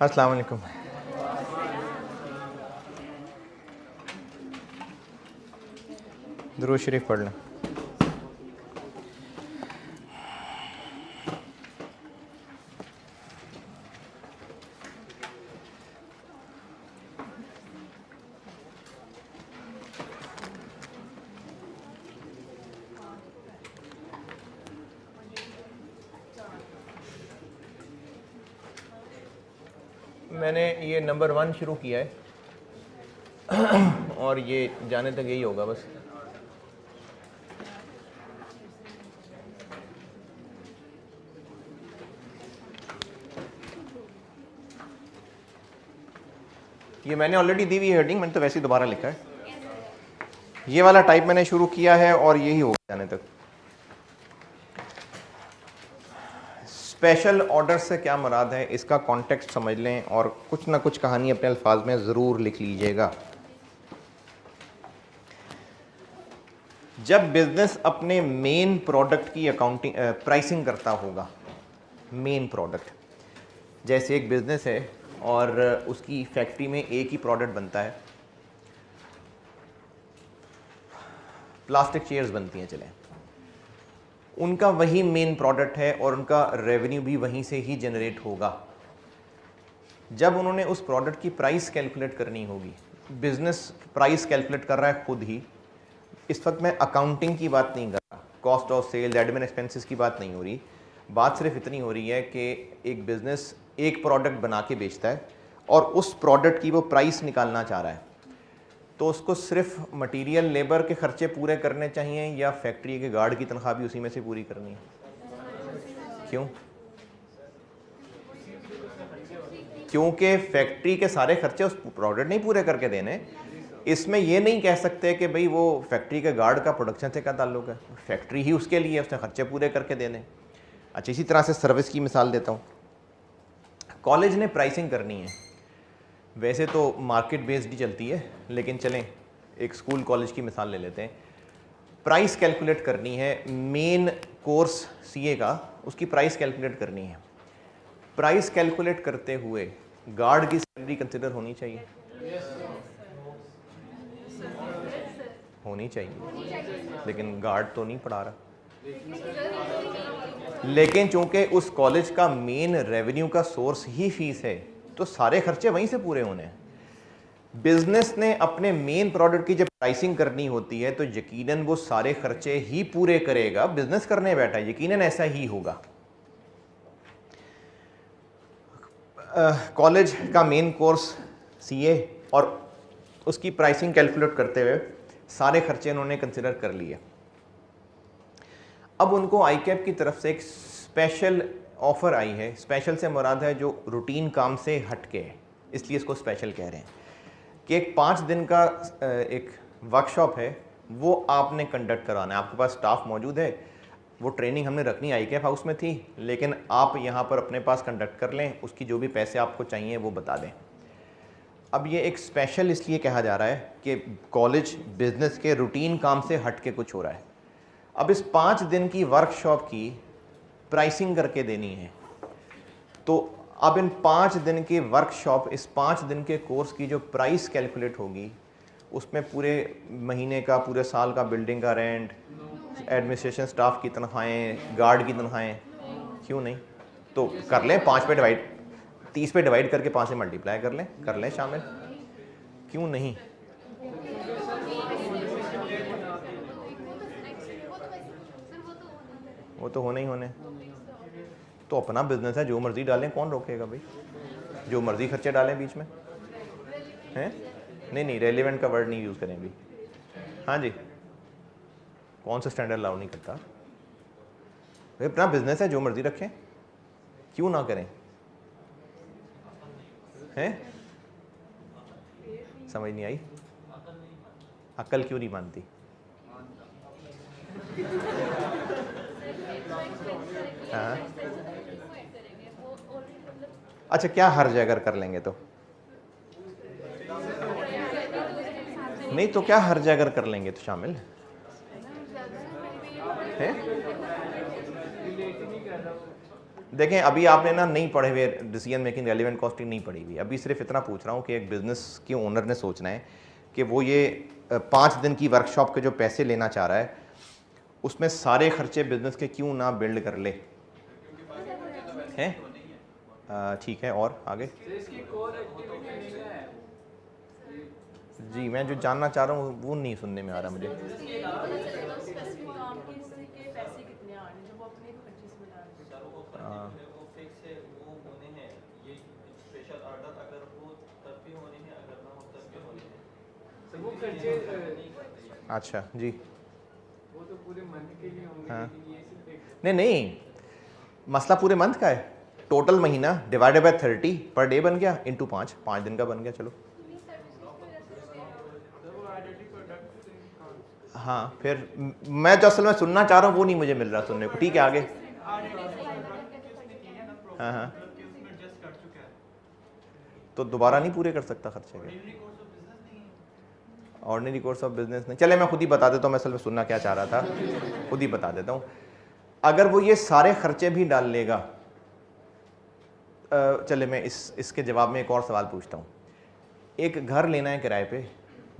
अस्सलाम वालेकुम। दुरूद शरीफ पढ़ लें। मैंने ये नंबर 1 शुरू किया है और ये जाने तक यही होगा बस। ये मैंने ऑलरेडी दी हुई हेडिंग, मैंने तो वैसे ही दोबारा लिखा है। ये वाला टाइप मैंने शुरू किया है और यही होगा जाने तक। स्पेशल ऑर्डर से क्या मुराद है, इसका कॉन्टेक्स्ट समझ लें और कुछ ना कुछ कहानी अपने अल्फाज में ज़रूर लिख लीजिएगा। जब बिजनेस अपने मेन प्रोडक्ट की अकाउंटिंग प्राइसिंग करता होगा, मेन प्रोडक्ट, जैसे एक बिजनेस है और उसकी फैक्ट्री में एक ही प्रोडक्ट बनता है, प्लास्टिक चेयर्स बनती हैं, चलें, उनका वही मेन प्रोडक्ट है और उनका रेवेन्यू भी वहीं से ही जनरेट होगा। जब उन्होंने उस प्रोडक्ट की प्राइस कैलकुलेट करनी होगी, बिजनेस प्राइस कैलकुलेट कर रहा है खुद ही। इस वक्त मैं अकाउंटिंग की बात नहीं कर रहा, cost of sale, admin expenses की बात नहीं हो रही। बात सिर्फ इतनी हो रही है कि एक बिजनेस एक प्रोडक्ट बना के बेचता है और उस प्रोडक्ट की वो प्राइस निकालना चाह रहा है, तो उसको सिर्फ मटेरियल लेबर के खर्चे पूरे करने चाहिए या फैक्ट्री के गार्ड की तनख्वाह भी उसी में से पूरी करनी है? क्यों? क्योंकि फैक्ट्री के सारे खर्चे उस प्रोडक्ट नहीं पूरे करके देने। इसमें ये नहीं कह सकते कि भाई वो फैक्ट्री के गार्ड का प्रोडक्शन से क्या ताल्लुक है, फैक्ट्री ही उसके लिए, उसने खर्चे पूरे करके देने। अच्छा, इसी तरह से सर्विस की मिसाल देता हूँ। कॉलेज ने प्राइसिंग करनी है, वैसे तो मार्केट बेस्ड ही चलती है, लेकिन चलें एक स्कूल कॉलेज की मिसाल ले लेते हैं। प्राइस कैलकुलेट करनी है, मेन कोर्स सीए का, उसकी प्राइस कैलकुलेट करनी है। प्राइस कैलकुलेट करते हुए गार्ड की सैलरी कंसिडर होनी चाहिए? होनी चाहिए, लेकिन गार्ड तो नहीं पढ़ा रहा। लेकिन चूंकि उस कॉलेज का मेन रेवेन्यू का सोर्स ही फीस है, तो सारे खर्चे वहीं से पूरे होने हैं। बिजनेस ने अपने मेन प्रोडक्ट की जब प्राइसिंग करनी होती है तो यकीनन वो सारे खर्चे ही पूरे करेगा। बिजनेस करने बैठा है, यकीनन ऐसा ही होगा। कॉलेज का मेन कोर्स सीए और उसकी प्राइसिंग कैलकुलेट करते हुए सारे खर्चे उन्होंने कंसिडर कर लिए। अब उनको आईकैप की तरफ से एक स्पेशल ऑफ़र आई है। स्पेशल से मुराद है जो रूटीन काम से हट के है, इसलिए इसको स्पेशल कह रहे हैं कि एक 5 दिन का एक वर्कशॉप है, वो आपने कंडक्ट कराना है। आपके पास स्टाफ मौजूद है, वो ट्रेनिंग हमने रखनी आईकैप हाउस में थी, लेकिन आप यहाँ पर अपने पास कंडक्ट कर लें, उसकी जो भी पैसे आपको चाहिए वो बता दें। अब ये एक स्पेशल इसलिए कहा जा रहा है कि कॉलेज बिजनेस के रूटीन काम से हट के कुछ हो रहा है। अब इस 5 दिन की वर्कशॉप की प्राइसिंग करके देनी है, तो अब इन 5 दिन की वर्कशॉप, इस 5 दिन के कोर्स की जो प्राइस कैलकुलेट होगी, उसमें पूरे महीने का, पूरे साल का बिल्डिंग का रेंट, एडमिनिस्ट्रेशन स्टाफ की तनख्वाहें, गार्ड की तनख्वाहें, क्यों नहीं? तो कर लें 5 पे डिवाइड, 30 पे डिवाइड करके 5 से मल्टीप्लाई कर लें शामिल, क्यों नहीं? वो तो होने ही होने। तो अपना बिजनेस है, जो मर्जी डालें, कौन रोकेगा भाई? जो मर्जी खर्चे डालें बीच में, हैं? नहीं, रेलिवेंट का वर्ड नहीं यूज़ करें अभी। हाँ जी, कौन सा स्टैंडर्ड अलाउ नहीं करता? भाई अपना बिजनेस है, जो मर्जी रखें, क्यों ना करें? हैं? समझ नहीं आई? अक्ल क्यों नहीं मानती? हाँ, अच्छा, क्या हर्ज है अगर कर लेंगे तो? नहीं तो क्या हर्ज है अगर कर लेंगे तो शामिल है? देखें अभी आपने ना नहीं पढ़े हुए डिसीजन मेकिंग रेलिवेंट कॉस्टिंग नहीं पढ़ी हुई, अभी सिर्फ इतना पूछ रहा हूँ कि एक बिज़नेस के ओनर ने सोचना है कि वो ये 5 दिन की वर्कशॉप के जो पैसे लेना चाह रहा है उसमें सारे खर्चे बिजनेस के क्यों ना बिल्ड कर ले। हैं ठीक है, और आगे जी मैं जो जानना चाह रहा हूँ वो नहीं सुनने में आ रहा मुझे। अच्छा जी, वो तो पूरे मंथ के लिए होंगे। हाँ लेकिन ये सिर्फ एक नहीं नहीं, मसला पूरे मंथ का है, टोटल महीना डिवाइडेड बाय 30 पर डे बन गया इंटू 5, 5 दिन का बन गया। चलो हाँ, फिर मैं जो असल में सुनना चाह रहा हूँ वो नहीं मुझे मिल रहा सुनने को। ठीक है आगे। हाँ हाँ, तो दोबारा नहीं पूरे कर सकता खर्चे के? ऑर्डिनरी कोर्स ऑफ बिजनेस नहीं, चले मैं खुद ही बता देता हूँ, मैं असल में सुनना क्या चाह रहा था, खुद ही बता देता हूँ। अगर वो ये सारे खर्चे भी डाल लेगा, चले मैं इसके जवाब में एक और सवाल पूछता हूँ। एक घर लेना है किराए पे,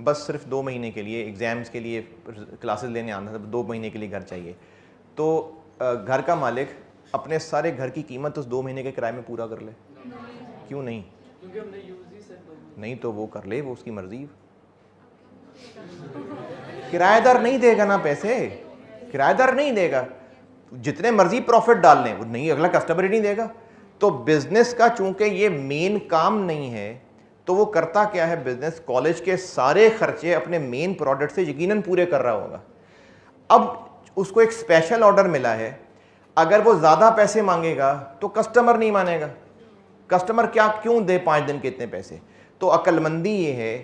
बस सिर्फ 2 महीने के लिए, एग्ज़ाम्स के लिए क्लासेस लेने आना था, 2 महीने के लिए घर चाहिए, तो घर का मालिक अपने सारे घर की कीमत उस 2 महीने के किराए में पूरा कर ले? क्यों नहीं? क्योंकि हमने यूज ही सर नहीं तो वो कर ले, वो उसकी मर्जी। किराएदार नहीं देगा ना पैसे, किराएदार नहीं देगा, जितने मर्जी प्रॉफिट डाल लें वो नहीं, अगला कस्टमर ही नहीं देगा। तो बिजनेस का चूंकि ये मेन काम नहीं है, तो वो करता क्या है, बिजनेस कॉलेज के सारे खर्चे अपने मेन प्रोडक्ट से यकीनन पूरे कर रहा होगा। अब उसको एक स्पेशल ऑर्डर मिला है, अगर वो ज्यादा पैसे मांगेगा तो कस्टमर नहीं मानेगा, कस्टमर क्या क्यों दे 5 दिन के इतने पैसे। तो अक्लमंदी ये है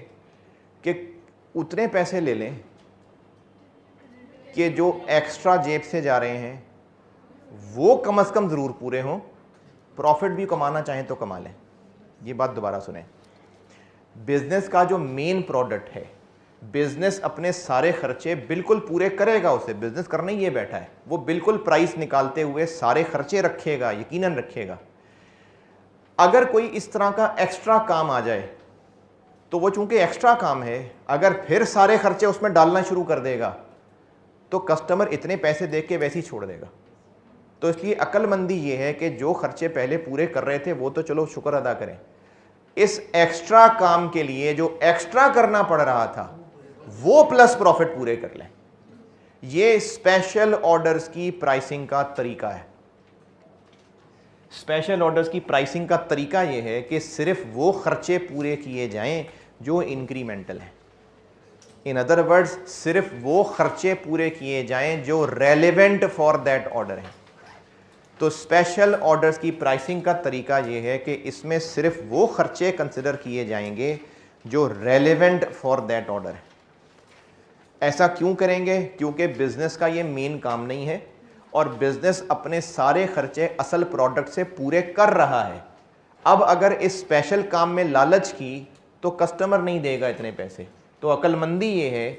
कि उतने पैसे ले लें कि जो एक्स्ट्रा जेब से जा रहे हैं वो कम से कम ज़रूर पूरे हों, प्रॉफिट भी कमाना चाहें तो कमा लें। ये बात दोबारा सुने, बिजनेस का जो मेन प्रोडक्ट है, बिजनेस अपने सारे खर्चे बिल्कुल पूरे करेगा, उसे बिजनेस करने ही ये बैठा है, वो बिल्कुल प्राइस निकालते हुए सारे खर्चे रखेगा, यकीनन रखेगा। अगर कोई इस तरह का एक्स्ट्रा काम आ जाए तो वो चूंकि एक्स्ट्रा काम है, अगर फिर सारे खर्चे उसमें डालना शुरू कर देगा तो कस्टमर इतने पैसे देख के वैसे ही छोड़ देगा। तो इसलिए अक्लमंदी ये है कि जो खर्चे पहले पूरे कर रहे थे वो तो चलो शुक्र अदा करें, इस एक्स्ट्रा काम के लिए जो एक्स्ट्रा करना पड़ रहा था वो प्लस प्रॉफिट पूरे कर लें। ये स्पेशल ऑर्डर्स की प्राइसिंग का तरीका है। स्पेशल ऑर्डर्स की प्राइसिंग का तरीका यह है कि सिर्फ वो खर्चे पूरे किए जाएं जो इंक्रीमेंटल हैं। इन अदर वर्ड्स, सिर्फ वो खर्चे पूरे किए जाएं जो रेलेवेंट फॉर दैट ऑर्डर हैं। तो स्पेशल ऑर्डर्स की प्राइसिंग का तरीका यह है कि इसमें सिर्फ वो खर्चे कंसिडर किए जाएंगे जो रेलेवेंट फॉर दैट ऑर्डर है। ऐसा क्यों करेंगे? क्योंकि बिजनेस का ये मेन काम नहीं है और बिजनेस अपने सारे खर्चे असल प्रोडक्ट से पूरे कर रहा है। अब अगर इस स्पेशल काम में लालच की तो कस्टमर नहीं देगा इतने पैसे। तो अक्लमंदी ये है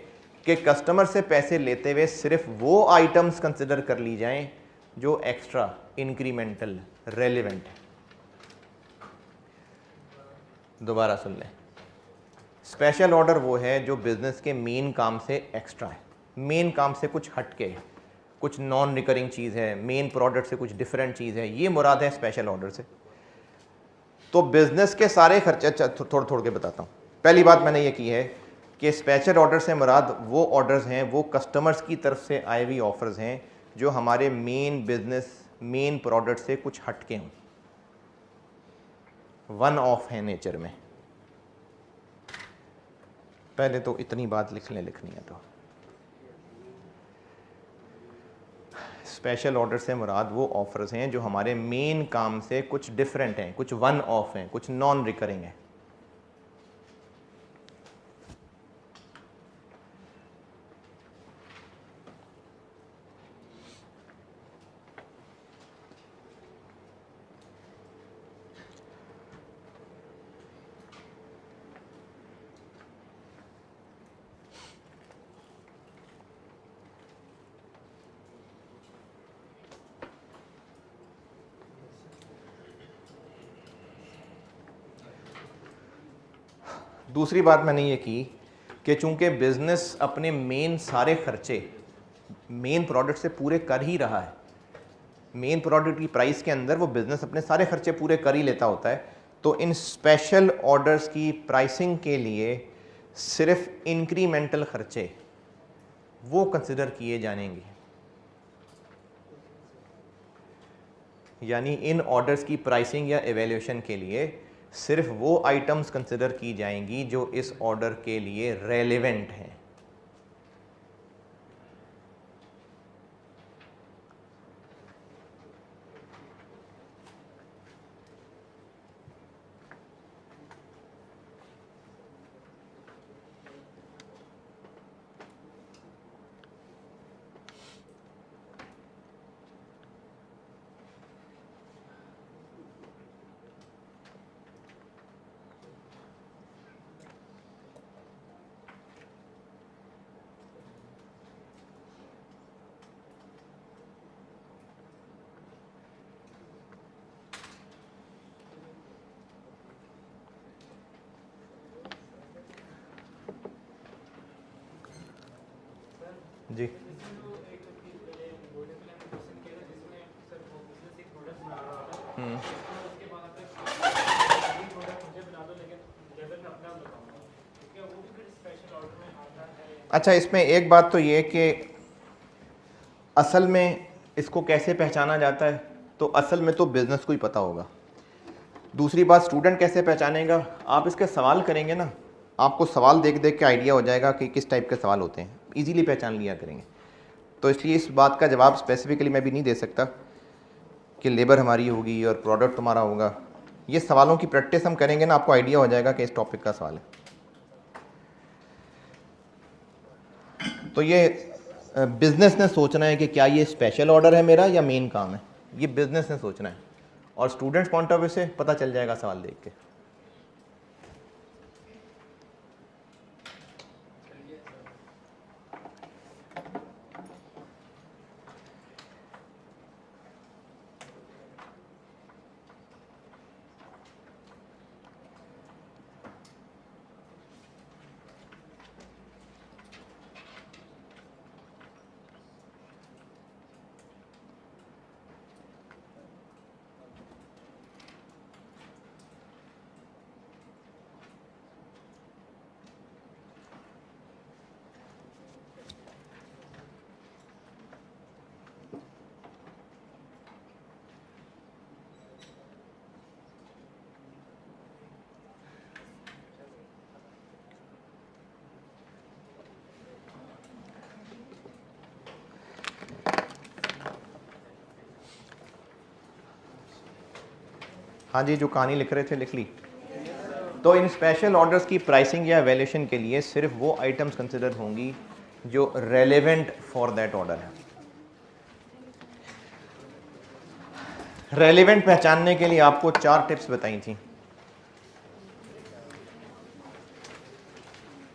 कि कस्टमर से पैसे लेते हुए सिर्फ वो आइटम्स कंसिडर कर ली जाएं जो एक्स्ट्रा, इंक्रीमेंटल, रेलेवेंट है। दोबारा सुन लें, स्पेशल ऑर्डर वो है जो बिजनेस के मेन काम से एक्स्ट्रा है, मेन काम से कुछ हटके है, कुछ नॉन रिकरिंग चीज़ है, मेन प्रोडक्ट से कुछ डिफरेंट चीज़ है, ये मुराद है स्पेशल ऑर्डर से। तो बिजनेस के सारे खर्चे थोड़े थोड़ के बताता हूँ। पहली बात मैंने ये की है कि स्पेशल ऑर्डर से मुराद वो ऑर्डर्स हैं, वो कस्टमर्स की तरफ से आए हुए ऑफर्स हैं जो हमारे मेन बिजनेस, मेन प्रोडक्ट से कुछ हटके हों, वन ऑफ है नेचर में। पहले तो इतनी बात लिखनी है। तो स्पेशल ऑर्डर से मुराद वो ऑफर्स हैं जो हमारे मेन काम से कुछ डिफरेंट हैं, कुछ वन ऑफ हैं, कुछ नॉन रिकरिंग हैं। दूसरी बात मैंने ये की कि चूंकि बिज़नेस अपने मेन सारे खर्चे मेन प्रोडक्ट से पूरे कर ही रहा है, मेन प्रोडक्ट की प्राइस के अंदर वो बिज़नेस अपने सारे खर्चे पूरे कर ही लेता होता है, तो इन स्पेशल ऑर्डर्स की प्राइसिंग के लिए सिर्फ इंक्रीमेंटल खर्चे वो कंसिडर किए जाएंगे। यानी इन ऑर्डर्स की प्राइसिंग या एवेल्यूशन के लिए सिर्फ वो आइटम्स कंसिडर की जाएंगी जो इस ऑर्डर के लिए रेलेवेंट हैं। जी अच्छा, इसमें एक बात तो ये कि असल में इसको कैसे पहचाना जाता है, तो असल में तो बिज़नेस को ही पता होगा। दूसरी बात, स्टूडेंट कैसे पहचानेगा? आप इसके सवाल करेंगे ना, आपको सवाल देख देख के आइडिया हो जाएगा कि किस टाइप के सवाल होते हैं, इजीली पहचान लिया करेंगे। तो इसलिए इस बात का जवाब स्पेसिफिकली मैं भी नहीं दे सकता कि लेबर हमारी होगी और प्रोडक्ट तुम्हारा होगा। ये सवालों की प्रैक्टिस हम करेंगे ना, आपको आइडिया हो जाएगा कि इस टॉपिक का सवाल है। तो ये बिज़नेस ने सोचना है कि क्या ये स्पेशल ऑर्डर है मेरा या मेन काम है, ये बिज़नेस ने सोचना है, और स्टूडेंट्स पॉइंट ऑफ व्यू से पता चल जाएगा सवाल देख के। हाँ जी, जो कहानी लिख रहे थे लिख ली। तो इन स्पेशल ऑर्डर्स की प्राइसिंग या वैल्यूएशन के लिए सिर्फ वो आइटम्स कंसिडर होंगी जो रेलेवेंट फॉर दैट ऑर्डर है। रेलेवेंट पहचानने के लिए आपको 4 टिप्स बताई थी।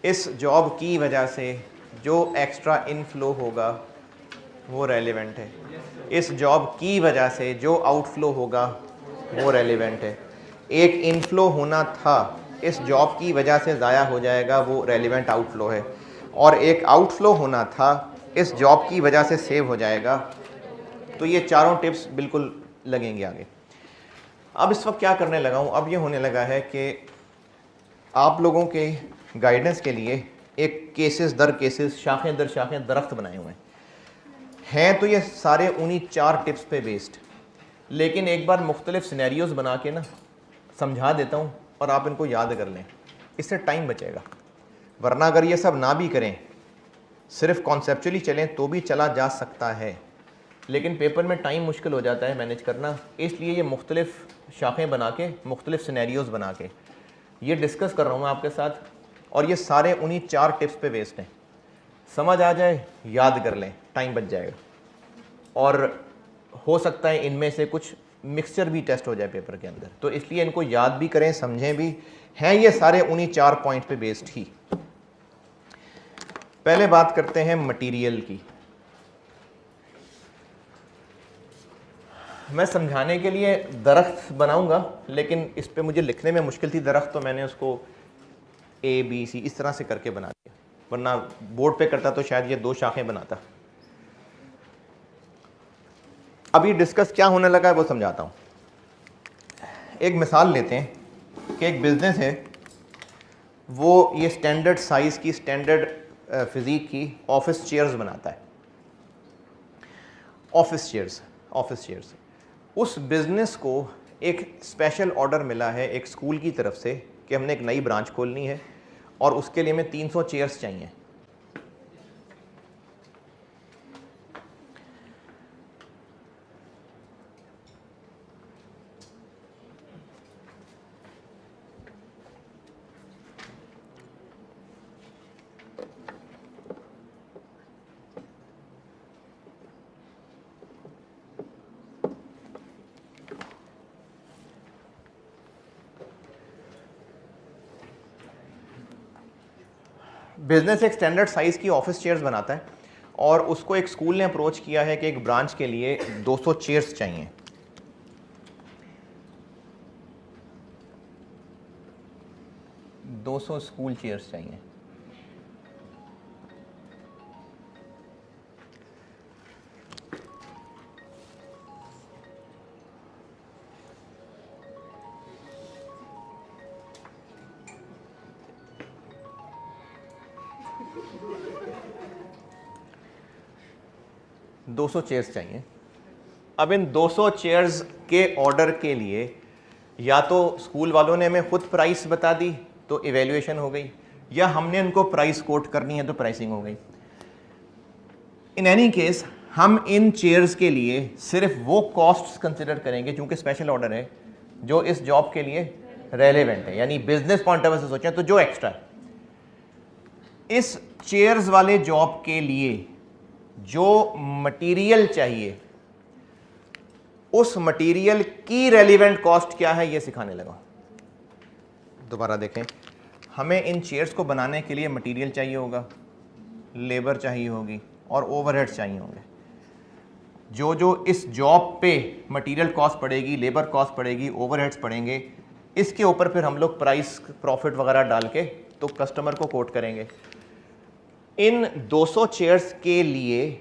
इस जॉब की वजह से जो एक्स्ट्रा इनफ्लो होगा वो रेलेवेंट है, इस जॉब की वजह से जो आउटफ्लो होगा वो रेलेवेंट है। एक इनफ्लो होना था, इस जॉब की वजह से ज़ाया हो जाएगा, वो रेलेवेंट आउटफ्लो है। और एक आउटफ्लो होना था, इस जॉब की वजह से सेव हो जाएगा। तो ये चारों टिप्स बिल्कुल लगेंगे आगे। अब इस वक्त क्या करने लगा हूँ, अब ये होने लगा है कि आप लोगों के गाइडेंस के लिए एक केसेस दर केसेस, शाखें दर शाखें दरख्त बनाए हुए हैं। तो ये सारे उन्हीं 4 टिप्स पे बेस्ड, लेकिन एक बार मुख्तलिफ सिनेरियोज़ बना के ना समझा देता हूँ और आप इनको याद कर लें, इससे टाइम बचेगा। वरना अगर ये सब ना भी करें, सिर्फ कॉन्सेप्चुअली चलें तो भी चला जा सकता है, लेकिन पेपर में टाइम मुश्किल हो जाता है मैनेज करना। इसलिए ये मुख्तलिफ शाखें बना के, मुख्तलिफ सिनेरियोज़ बना के ये डिस्कस कर रहा हूँ मैं आपके साथ, और ये सारे उन्हीं 4 टिप्स पे बेस्ड हैं। समझ आ जाए, याद कर लें, टाइम बच जाएगा। और हो सकता है इनमें से कुछ मिक्सचर भी टेस्ट हो जाए पेपर के अंदर, तो इसलिए इनको याद भी करें, समझें भी। हैं ये सारे उन्हीं 4 पॉइंट पे बेस्ड ही। पहले बात करते हैं मटेरियल की। मैं समझाने के लिए दरख्त बनाऊंगा, लेकिन इस पे मुझे लिखने में मुश्किल थी दरख्त, तो मैंने उसको ABC इस तरह से करके बना दिया, वरना बोर्ड पे करता तो शायद ये 2 शाखें बनाता। अभी डिस्कस क्या होने लगा है वो समझाता हूँ। एक मिसाल लेते हैं कि एक बिज़नेस है, वो ये स्टैंडर्ड साइज़ की, स्टैंडर्ड फिज़ीक की ऑफिस चेयर्स बनाता है। Office chairs. उस बिज़नेस को एक स्पेशल ऑर्डर मिला है एक स्कूल की तरफ से कि हमने एक नई ब्रांच खोलनी है और उसके लिए हमें 300 चेयर्स चाहिए। बिजनेस एक स्टैंडर्ड साइज़ की ऑफिस चेयर्स बनाता है और उसको एक स्कूल ने अप्रोच किया है कि एक ब्रांच के लिए 200 चेयर्स चाहिए। स्कूल चेयर्स चाहिए। चेयर्स चाहिए। अब इन 200 चेयर्स के ऑर्डर के लिए या तो स्कूल वालों ने हमें खुद प्राइस बता दी तो इवैल्यूएशन हो गई, या हमने उनको प्राइस कोट करनी है तो प्राइसिंग हो गई। इन एनी केस हम इन चेयर्स के लिए सिर्फ वो कॉस्ट्स कंसिडर करेंगे, चूंकि स्पेशल ऑर्डर है, जो इस जॉब के लिए रेलेवेंट है, यानी बिजनेस पॉइंट ऑफ व्यू से सोचें तो जो एक्स्ट्रा है। इस चेयर्स वाले जॉब के लिए जो मटेरियल चाहिए, उस मटेरियल की रेलिवेंट कॉस्ट क्या है, ये सिखाने लगा। दोबारा देखें, हमें इन चेयर्स को बनाने के लिए मटेरियल चाहिए होगा, लेबर चाहिए होगी और ओवरहेड्स चाहिए होंगे। जो जो इस जॉब पे मटेरियल कॉस्ट पड़ेगी, लेबर कॉस्ट पड़ेगी, ओवरहेड्स पड़ेंगे, इसके ऊपर फिर हम लोग प्राइस प्रॉफिट वगैरह डाल के तो कस्टमर को कोट करेंगे। इन 200 चेयर्स के लिए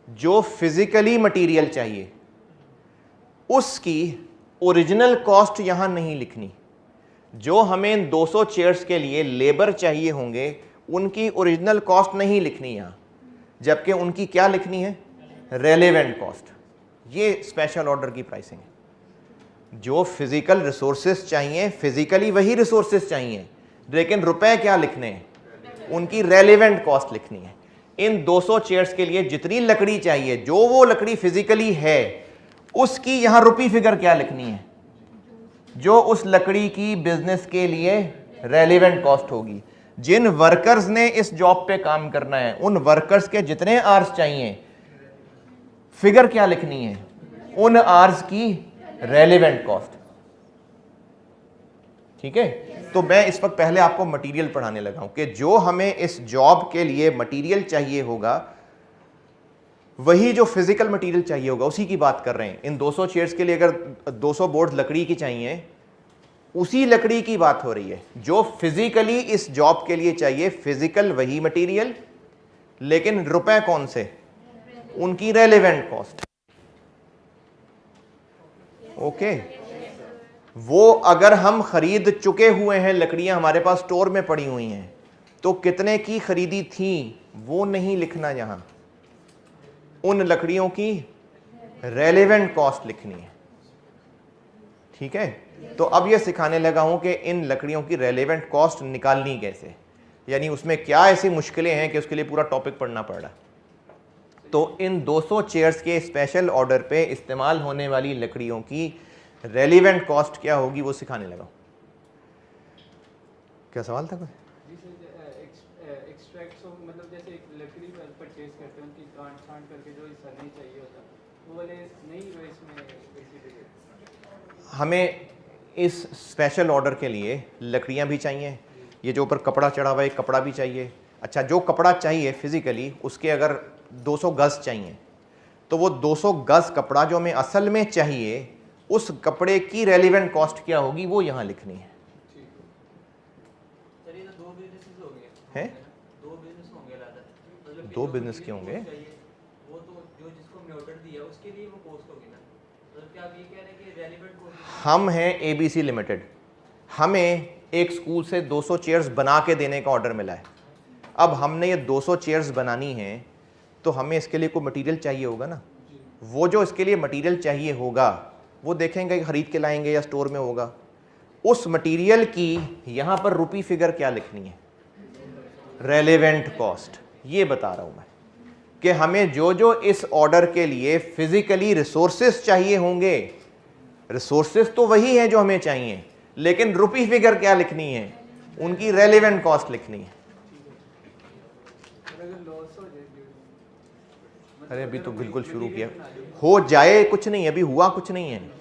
जो फिजिकली मटेरियल चाहिए उसकी ओरिजिनल कॉस्ट यहां नहीं लिखनी। जो हमें 200 चेयर्स के लिए लेबर चाहिए होंगे उनकी ओरिजिनल कॉस्ट नहीं लिखनी यहां, जबकि उनकी क्या लिखनी है, रेलेवेंट कॉस्ट। ये स्पेशल ऑर्डर की प्राइसिंग है। जो फिजिकल रिसोर्सेज चाहिए, फिजिकली वही रिसोर्सेज चाहिए, लेकिन रुपए क्या लिखने हैं, उनकी रेलेवेंट कॉस्ट लिखनी है। इन 200 चेयर्स के लिए जितनी लकड़ी चाहिए, जो वो लकड़ी फिजिकली है, उसकी यहां रुपी फिगर क्या लिखनी है, जो उस लकड़ी की बिजनेस के लिए रेलेवेंट कॉस्ट होगी। जिन वर्कर्स ने इस जॉब पे काम करना है, उन वर्कर्स के जितने आवर्स चाहिए, फिगर क्या लिखनी है, उन आवर्स की रेलेवेंट कॉस्ट। ठीक है, तो मैं इस वक्त पहले आपको मटेरियल पढ़ाने लगा हूं कि जो हमें इस जॉब के लिए मटेरियल चाहिए होगा, वही जो फिजिकल मटेरियल चाहिए होगा उसी की बात कर रहे हैं। इन 200 चेयर्स के लिए अगर 200 बोर्ड लकड़ी की चाहिए, उसी लकड़ी की बात हो रही है जो फिजिकली इस जॉब के लिए चाहिए। फिजिकल वही मटेरियल, लेकिन रुपए कौन से, उनकी रेलेवेंट कॉस्ट। ओके, वो अगर हम खरीद चुके हुए हैं, लकड़ियां हमारे पास स्टोर में पड़ी हुई हैं, तो कितने की खरीदी थी वो नहीं लिखना, यहां उन लकड़ियों की रेलेवेंट कॉस्ट लिखनी है। ठीक है, तो अब यह सिखाने लगा हूं कि इन लकड़ियों की रेलेवेंट कॉस्ट निकालनी कैसे, यानी उसमें क्या ऐसी मुश्किलें हैं कि उसके लिए पूरा टॉपिक पढ़ना पड़ रहा। तो इन 200 चेयर्स के स्पेशल ऑर्डर पे इस्तेमाल होने वाली लकड़ियों की रेलिवेंट कॉस्ट क्या होगी वो सिखाने लगा। क्या सवाल था कोई? एक्सट्रैक्ट्स मतलब जैसे एक लकड़ी परचेज करते हैं, उनकी काट छांट करके जो हिस्सा नहीं चाहिए होता वो वाले नहीं हुए इसमें बेसिकली। हमें इस स्पेशल ऑर्डर के लिए लकड़ियां भी चाहिए, ये जो ऊपर कपड़ा चढ़ा हुआ है कपड़ा भी चाहिए। अच्छा, जो कपड़ा चाहिए फिजिकली उसके अगर 200 गज चाहिए, तो वो 200 गज कपड़ा जो हमें असल में चाहिए, उस कपड़े की रेलिवेंट कॉस्ट क्या होगी वो यहाँ लिखनी है। सर ये जो हैं? दो बिजनेस होंगे अलग, मतलब दो बिजनेस के होंगे? वो तो जो जिसको हमने ऑर्डर दिया उसके लिए वो कॉस्ट होगी ना, मतलब क्या आप ये कह रहे हैं कि रेलेवेंट कॉस्ट? हम हैं ABC लिमिटेड, हमें एक स्कूल से 200 चेयर्स बना के देने का ऑर्डर मिला है। अब हमने ये 200 चेयर्स बनानी है तो हमें इसके लिए कोई मटेरियल चाहिए होगा ना। वो जो इसके लिए मटेरियल चाहिए होगा वो देखेंगे कि ख़रीद के लाएंगे या स्टोर में होगा। उस मटेरियल की यहाँ पर रुपी फिगर क्या लिखनी है? Relevant cost. ये बता रहा हूँ मैं कि हमें जो जो इस ऑर्डर के लिए फिजिकली रिसोर्सेस चाहिए होंगे, रिसोर्सेस तो वही हैं जो हमें चाहिए, लेकिन रुपी फिगर क्या लिखनी है? उनकी रेलेवेंट कॉस्ट लिखनी है। अरे अभी तो बिल्कुल शुरू किया, हो जाए कुछ नहीं, अभी हुआ कुछ नहीं है।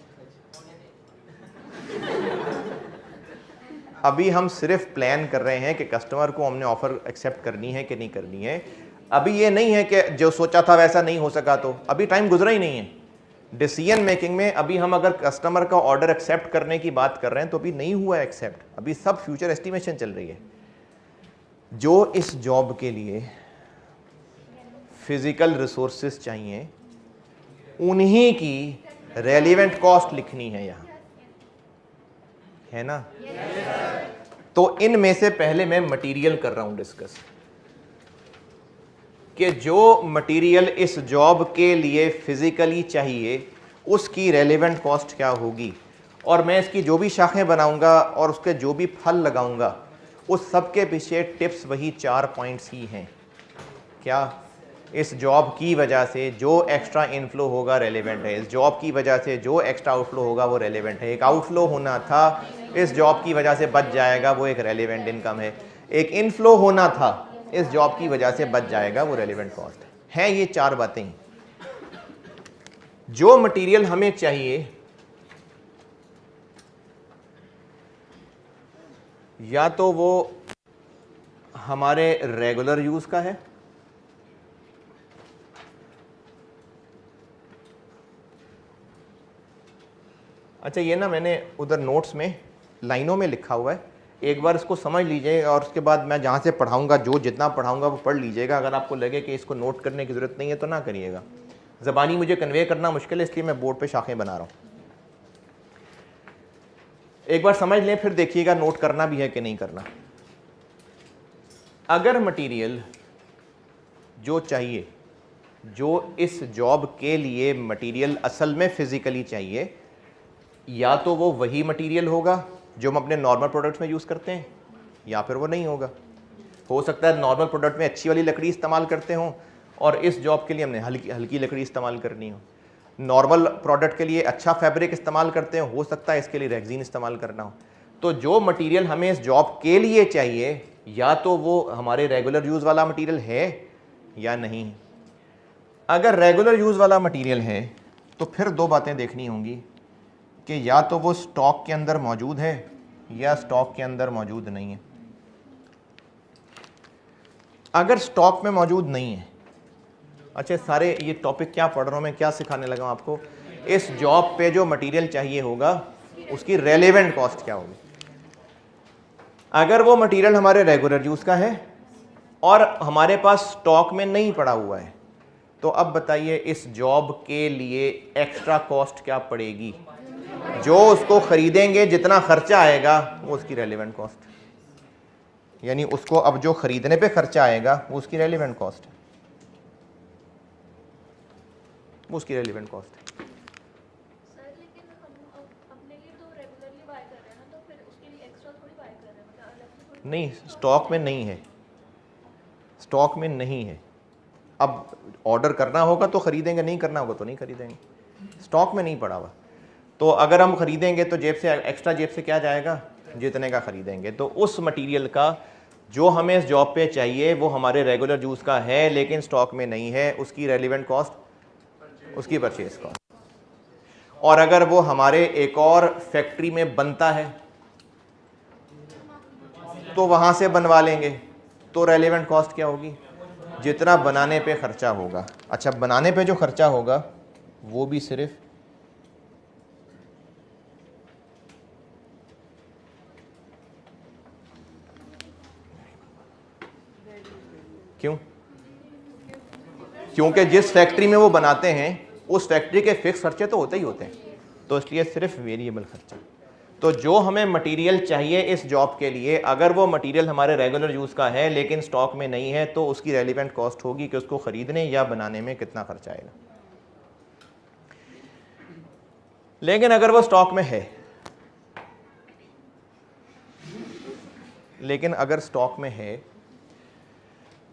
अभी हम सिर्फ प्लान कर रहे हैं कि कस्टमर को हमने ऑफर एक्सेप्ट करनी है कि नहीं करनी है। अभी ये नहीं है कि जो सोचा था वैसा नहीं हो सका, तो अभी टाइम गुजरा ही नहीं है डिसीजन मेकिंग में। अभी हम अगर कस्टमर का ऑर्डर एक्सेप्ट करने की बात कर रहे हैं तो अभी नहीं हुआ एक्सेप्ट, अभी सब फ्यूचर एस्टिमेशन चल रही है। जो इस जॉब के लिए फिजिकल रिसोर्सेस चाहिए उन्हीं की रेलिवेंट कॉस्ट लिखनी है यहाँ, है ना? तो इनमें से पहले मैं मटेरियल कर रहा हूं डिस्कस कि जो मटेरियल इस जॉब के लिए फिजिकली चाहिए उसकी रेलिवेंट कॉस्ट क्या होगी, और मैं इसकी जो भी शाखें बनाऊंगा और उसके जो भी फल लगाऊंगा उस सब के पीछे टिप्स वही 4 पॉइंट्स ही हैं। क्या? इस जॉब की वजह से जो एक्स्ट्रा इनफ्लो होगा रेलेवेंट है, इस जॉब की वजह से जो एक्स्ट्रा आउटफ्लो होगा वो रेलेवेंट है। एक आउटफ्लो होना था, इस जॉब की वजह से बच जाएगा, वो एक रेलेवेंट इनकम है। एक इनफ्लो होना था, इस जॉब की वजह से बच जाएगा, वो रेलेवेंट कॉस्ट है। ये 4 बातें। जो मटेरियल हमें चाहिए या तो वो हमारे रेगुलर यूज का है, अच्छा ये ना मैंने उधर नोट्स में लाइनों में लिखा हुआ है, एक बार इसको समझ लीजिएगा और उसके बाद मैं जहाँ से पढ़ाऊँगा जो जितना पढ़ाऊँगा वो पढ़ लीजिएगा। अगर आपको लगे कि इसको नोट करने की ज़रूरत नहीं है तो ना करिएगा। ज़बानी मुझे कन्वे करना मुश्किल है, इसलिए मैं बोर्ड पे शाखें बना रहा हूँ। एक बार समझ लें फिर देखिएगा नोट करना भी है कि नहीं करना। अगर मटीरियल जो चाहिए, जो इस जॉब के लिए मटीरियल असल में फ़िज़िकली चाहिए, या तो वो वही मटेरियल होगा जो हम अपने नॉर्मल प्रोडक्ट्स में यूज़ करते हैं, या फिर वो नहीं होगा। हो सकता है नॉर्मल प्रोडक्ट में अच्छी वाली लकड़ी इस्तेमाल करते हों और इस जॉब के लिए हमने हल्की लकड़ी इस्तेमाल करनी हो। नॉर्मल प्रोडक्ट के लिए अच्छा फैब्रिक इस्तेमाल करते हो सकता है इसके लिए रेक्सीन इस्तेमाल करना हो। तो जो मटीरियल हमें इस जॉब के लिए चाहिए या तो वो हमारे रेगुलर यूज़ वाला मटीरियल है या नहीं। अगर रेगुलर यूज़ वाला मटीरियल है तो फिर 2 बातें देखनी होंगी कि या तो वो स्टॉक के अंदर मौजूद है या स्टॉक के अंदर मौजूद नहीं है। अगर स्टॉक में मौजूद नहीं है, अच्छा सारे ये टॉपिक क्या पढ़ रहा हूँ मैं, क्या सिखाने लगा हूँ आपको, इस जॉब पे जो मटेरियल चाहिए होगा उसकी रेलेवेंट कॉस्ट क्या होगी। अगर वो मटेरियल हमारे रेगुलर यूज़ का है और हमारे पास स्टॉक में नहीं पड़ा हुआ है, तो अब बताइए इस जॉब के लिए एक्स्ट्रा कॉस्ट क्या पड़ेगी। जो उसको खरीदेंगे जितना खर्चा आएगा वो उसकी रेलेवेंट कॉस्ट, यानी उसको अब जो खरीदने पे खर्चा आएगा वो उसकी रेलेवेंट कॉस्ट है, वो उसकी रेलेवेंट कॉस्ट है। सर लेकिन हम अपने लिए तो रेगुलरली बाय कर रहे हैं ना, तो फिर उसके लिए एक्स्ट्रा थोड़ी बाय कर रहे हैं, मतलब अलग से थोड़ी। नहीं, स्टॉक में नहीं है, स्टॉक में नहीं है। अब ऑर्डर करना होगा तो खरीदेंगे, नहीं करना होगा तो नहीं खरीदेंगे। स्टॉक में नहीं पड़ा हुआ, तो अगर हम खरीदेंगे तो जेब से एक्स्ट्रा जेब से क्या जाएगा, जितने का खरीदेंगे। तो उस मटेरियल का जो हमें इस जॉब पे चाहिए वो हमारे रेगुलर यूज़ का है लेकिन स्टॉक में नहीं है, उसकी रेलिवेंट कॉस्ट उसकी परचेज कॉस्ट। और अगर वो हमारे एक और फैक्ट्री में बनता है तो वहाँ से बनवा लेंगे, तो रेलिवेंट कॉस्ट क्या होगी, जितना बनाने पे खर्चा होगा। अच्छा बनाने पे जो खर्चा होगा वो भी सिर्फ क्यों? क्योंकि जिस फैक्ट्री में वो बनाते हैं उस फैक्ट्री के फिक्स खर्चे तो होते ही होते हैं, तो इसलिए सिर्फ वेरिएबल खर्चा। तो जो हमें मटेरियल चाहिए इस जॉब के लिए, अगर वो मटेरियल हमारे रेगुलर यूज़ का है लेकिन स्टॉक में नहीं है, तो उसकी रेलिवेंट कॉस्ट होगी कि उसको ख़रीदने या बनाने में कितना खर्चा आएगा। लेकिन अगर वो स्टॉक में है, लेकिन अगर स्टॉक में है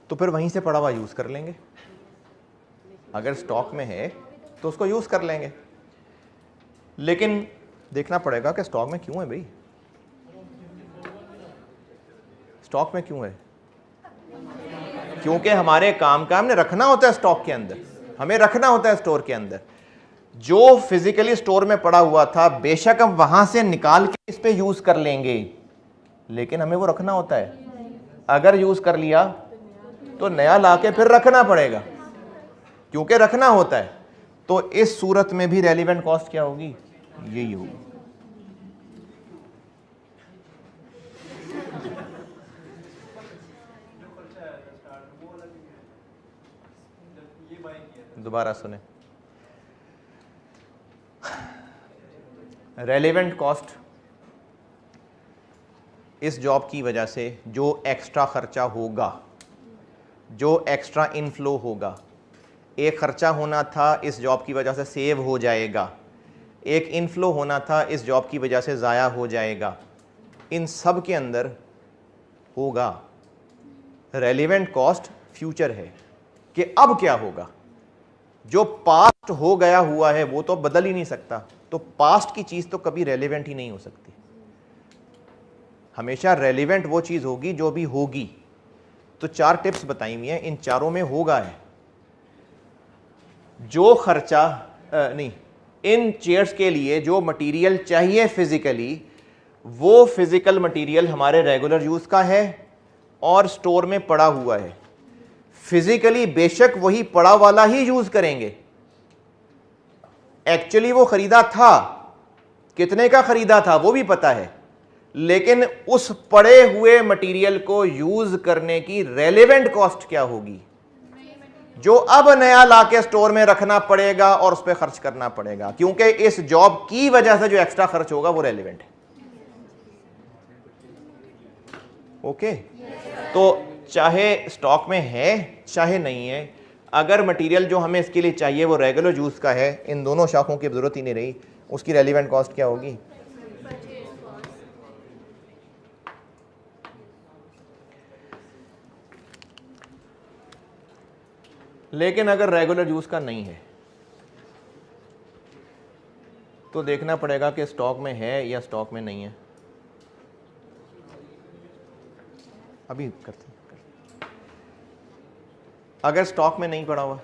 तो फिर वहीं से पड़ा हुआ यूज़ कर लेंगे। अगर स्टॉक में है तो उसको यूज़ कर लेंगे, लेकिन देखना पड़ेगा कि स्टॉक में क्यों है भाई, स्टॉक में क्यों है? क्योंकि हमारे काम का हमने रखना होता है स्टॉक के अंदर, हमें रखना होता है स्टोर के अंदर। जो फिजिकली स्टोर में पड़ा हुआ था बेशक हम वहां से निकाल के इस पे यूज कर लेंगे, लेकिन हमें वो रखना होता है। अगर यूज कर लिया तो नया लाके फिर रखना पड़ेगा, क्योंकि रखना होता है। तो इस सूरत में भी रेलिवेंट कॉस्ट क्या होगी? यही होगी। दोबारा सुने, रेलिवेंट कॉस्ट इस जॉब की वजह से जो एक्स्ट्रा खर्चा होगा, जो एक्स्ट्रा इनफ्लो होगा, एक खर्चा होना था इस जॉब की वजह से सेव हो जाएगा, एक इनफ्लो होना था इस जॉब की वजह से ज़ाया हो जाएगा, इन सब के अंदर होगा। रेलिवेंट कॉस्ट फ्यूचर है कि अब क्या होगा। जो पास्ट हो गया हुआ है वो तो बदल ही नहीं सकता, तो पास्ट की चीज़ तो कभी रेलिवेंट ही नहीं हो सकती। हमेशा रेलिवेंट वो चीज़ होगी जो भी होगी। तो 4 टिप्स बताई हुई हैं, इन चारों में होगा है। जो खर्चा इन चेयर्स के लिए जो मटेरियल चाहिए फिजिकली, वो फिजिकल मटेरियल हमारे रेगुलर यूज का है और स्टोर में पड़ा हुआ है। फिजिकली बेशक वही पड़ा वाला ही यूज करेंगे, एक्चुअली वो खरीदा था, कितने का खरीदा था वो भी पता है, लेकिन उस पड़े हुए मटेरियल को यूज करने की रेलेवेंट कॉस्ट क्या होगी, जो अब नया लाके स्टोर में रखना पड़ेगा और उस पर खर्च करना पड़ेगा, क्योंकि इस जॉब की वजह से जो एक्स्ट्रा खर्च होगा वो रेलेवेंट है। ओके तो चाहे स्टॉक में है चाहे नहीं है, अगर मटेरियल जो हमें इसके लिए चाहिए वो रेगुलर यूज का है, इन दोनों शाखों की जरूरत ही नहीं रही, उसकी रेलेवेंट कॉस्ट क्या होगी? लेकिन अगर रेगुलर यूज का नहीं है तो देखना पड़ेगा कि स्टॉक में है या स्टॉक में नहीं है। अभी करते हैं। अगर स्टॉक में नहीं पड़ा हुआ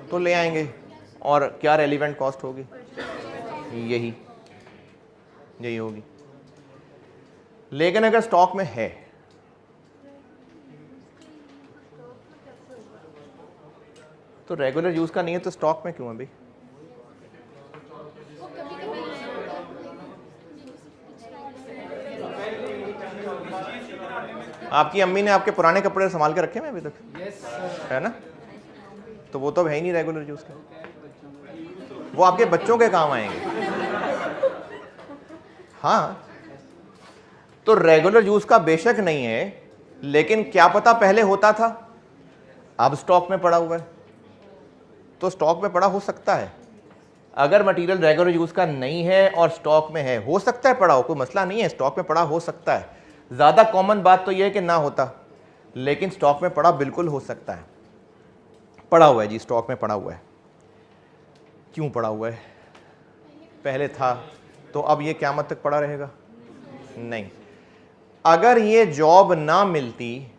तो ले आएंगे, और क्या रेलिवेंट कॉस्ट होगी? यही होगी। लेकिन अगर स्टॉक में है तो रेगुलर यूज का नहीं है तो स्टॉक में क्यों है भाई? आपकी अम्मी ने आपके पुराने कपड़े संभाल के रखे हैं अभी तक? है ना, तो वो तो है ही नहीं रेगुलर यूज का, वो आपके बच्चों के काम आएंगे। हाँ, तो रेगुलर यूज का बेशक नहीं है, लेकिन क्या पता पहले होता था, अब स्टॉक में पड़ा हुआ है, तो स्टॉक में पड़ा हो सकता है। अगर मटेरियल रेगुलर यूज का नहीं है और स्टॉक में है, हो सकता है पड़ा हो, कोई मसला नहीं है, स्टॉक में पड़ा हो सकता है। ज़्यादा कॉमन बात तो यह है कि ना होता, लेकिन स्टॉक में पड़ा बिल्कुल हो सकता है। पड़ा हुआ है जी, स्टॉक में पड़ा हुआ है। क्यों पड़ा हुआ है? पहले था तो अब ये क़यामत तक पड़ा रहेगा? नहीं। अगर ये जॉब ना मिलती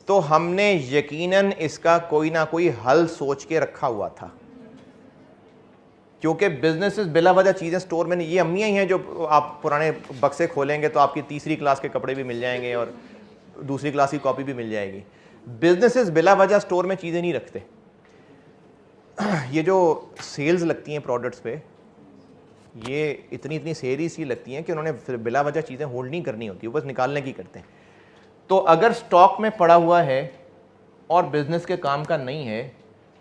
तो हमने यकीनन इसका कोई ना कोई हल सोच के रखा हुआ था, क्योंकि बिजनेसेस बिला वजह चीज़ें स्टोर में नहीं। ये अम्मियाँ ही हैं जो आप पुराने बक्से खोलेंगे तो आपकी तीसरी क्लास के कपड़े भी मिल जाएंगे और दूसरी क्लास की कॉपी भी मिल जाएगी। बिजनेसेस बिला वजह स्टोर में चीज़ें नहीं रखते। ये जो सेल्स लगती हैं प्रोडक्ट्स पे, ये इतनी सेरी सी लगती हैं कि उन्होंने फिर बिला वजह चीज़ें होल्ड नहीं करनी होती, वो बस निकालने की करते हैं। तो अगर स्टॉक में पड़ा हुआ है और बिजनेस के काम का नहीं है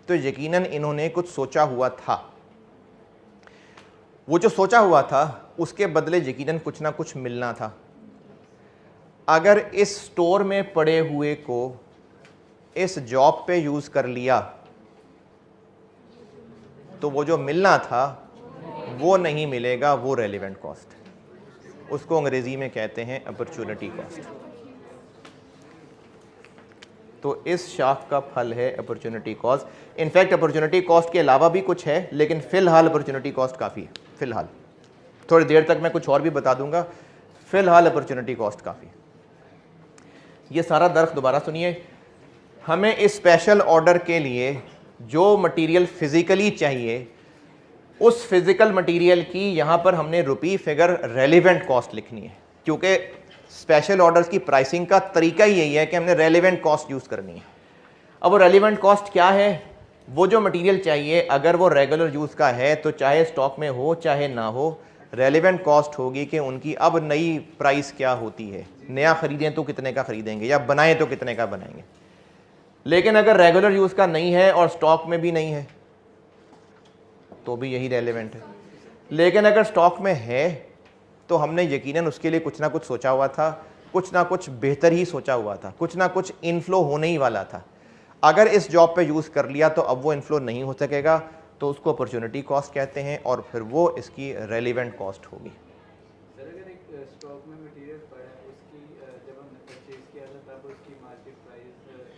तो यकीनन इन्होंने कुछ सोचा हुआ था। वो जो सोचा हुआ था उसके बदले यकीनन कुछ ना कुछ मिलना था। अगर इस स्टोर में पड़े हुए को इस जॉब पे यूज कर लिया तो वो जो मिलना था वो नहीं मिलेगा, वो रेलिवेंट कॉस्ट। उसको अंग्रेजी में कहते हैं अपॉर्चुनिटी कॉस्ट। तो इस शाख का फल है opportunity cost. In fact opportunity cost के अलावा भी कुछ है, लेकिन फिलहाल अपॉर्चुनिटी कॉस्ट काफ़ी है। फिलहाल थोड़ी देर तक मैं कुछ और भी बता दूंगा, फिलहाल अपॉर्चुनिटी कॉस्ट काफ़ी। ये सारा दर्स दोबारा सुनिए। हमें इस स्पेशल ऑर्डर के लिए जो मटेरियल फिजिकली चाहिए, उस फिजिकल मटेरियल की यहाँ पर हमने रुपी फिगर रेलिवेंट कॉस्ट लिखनी है, क्योंकि स्पेशल ऑर्डर्स की प्राइसिंग का तरीका ही यही है कि हमने रेलिवेंट कॉस्ट यूज़ करनी है। अब वो रेलिवेंट कॉस्ट क्या है? वो जो मटेरियल चाहिए अगर वो रेगुलर यूज़ का है तो चाहे स्टॉक में हो चाहे ना हो, रेलिवेंट कॉस्ट होगी कि उनकी अब नई प्राइस क्या होती है। नया ख़रीदें तो कितने का ख़रीदेंगे या बनाएं तो कितने का बनाएंगे। लेकिन अगर रेगुलर यूज़ का नहीं है और स्टॉक में भी नहीं है तो भी यही रेलिवेंट है। लेकिन अगर स्टॉक में है तो हमने यकीनन उसके लिए कुछ ना कुछ सोचा हुआ था, कुछ ना कुछ बेहतर ही सोचा हुआ था, कुछ ना कुछ इनफ्लो होने ही वाला था। अगर इस जॉब पे यूज़ कर लिया तो अब वो इनफ्लो नहीं हो सकेगा, तो उसको अपॉर्चुनिटी कॉस्ट कहते हैं और फिर वो इसकी रेलिवेंट कॉस्ट होगी। सर अगर एक स्टॉक में मटेरियल पड़ा है, उसकी जब हमने परचेज किया था तब उसकी मार्केट प्राइस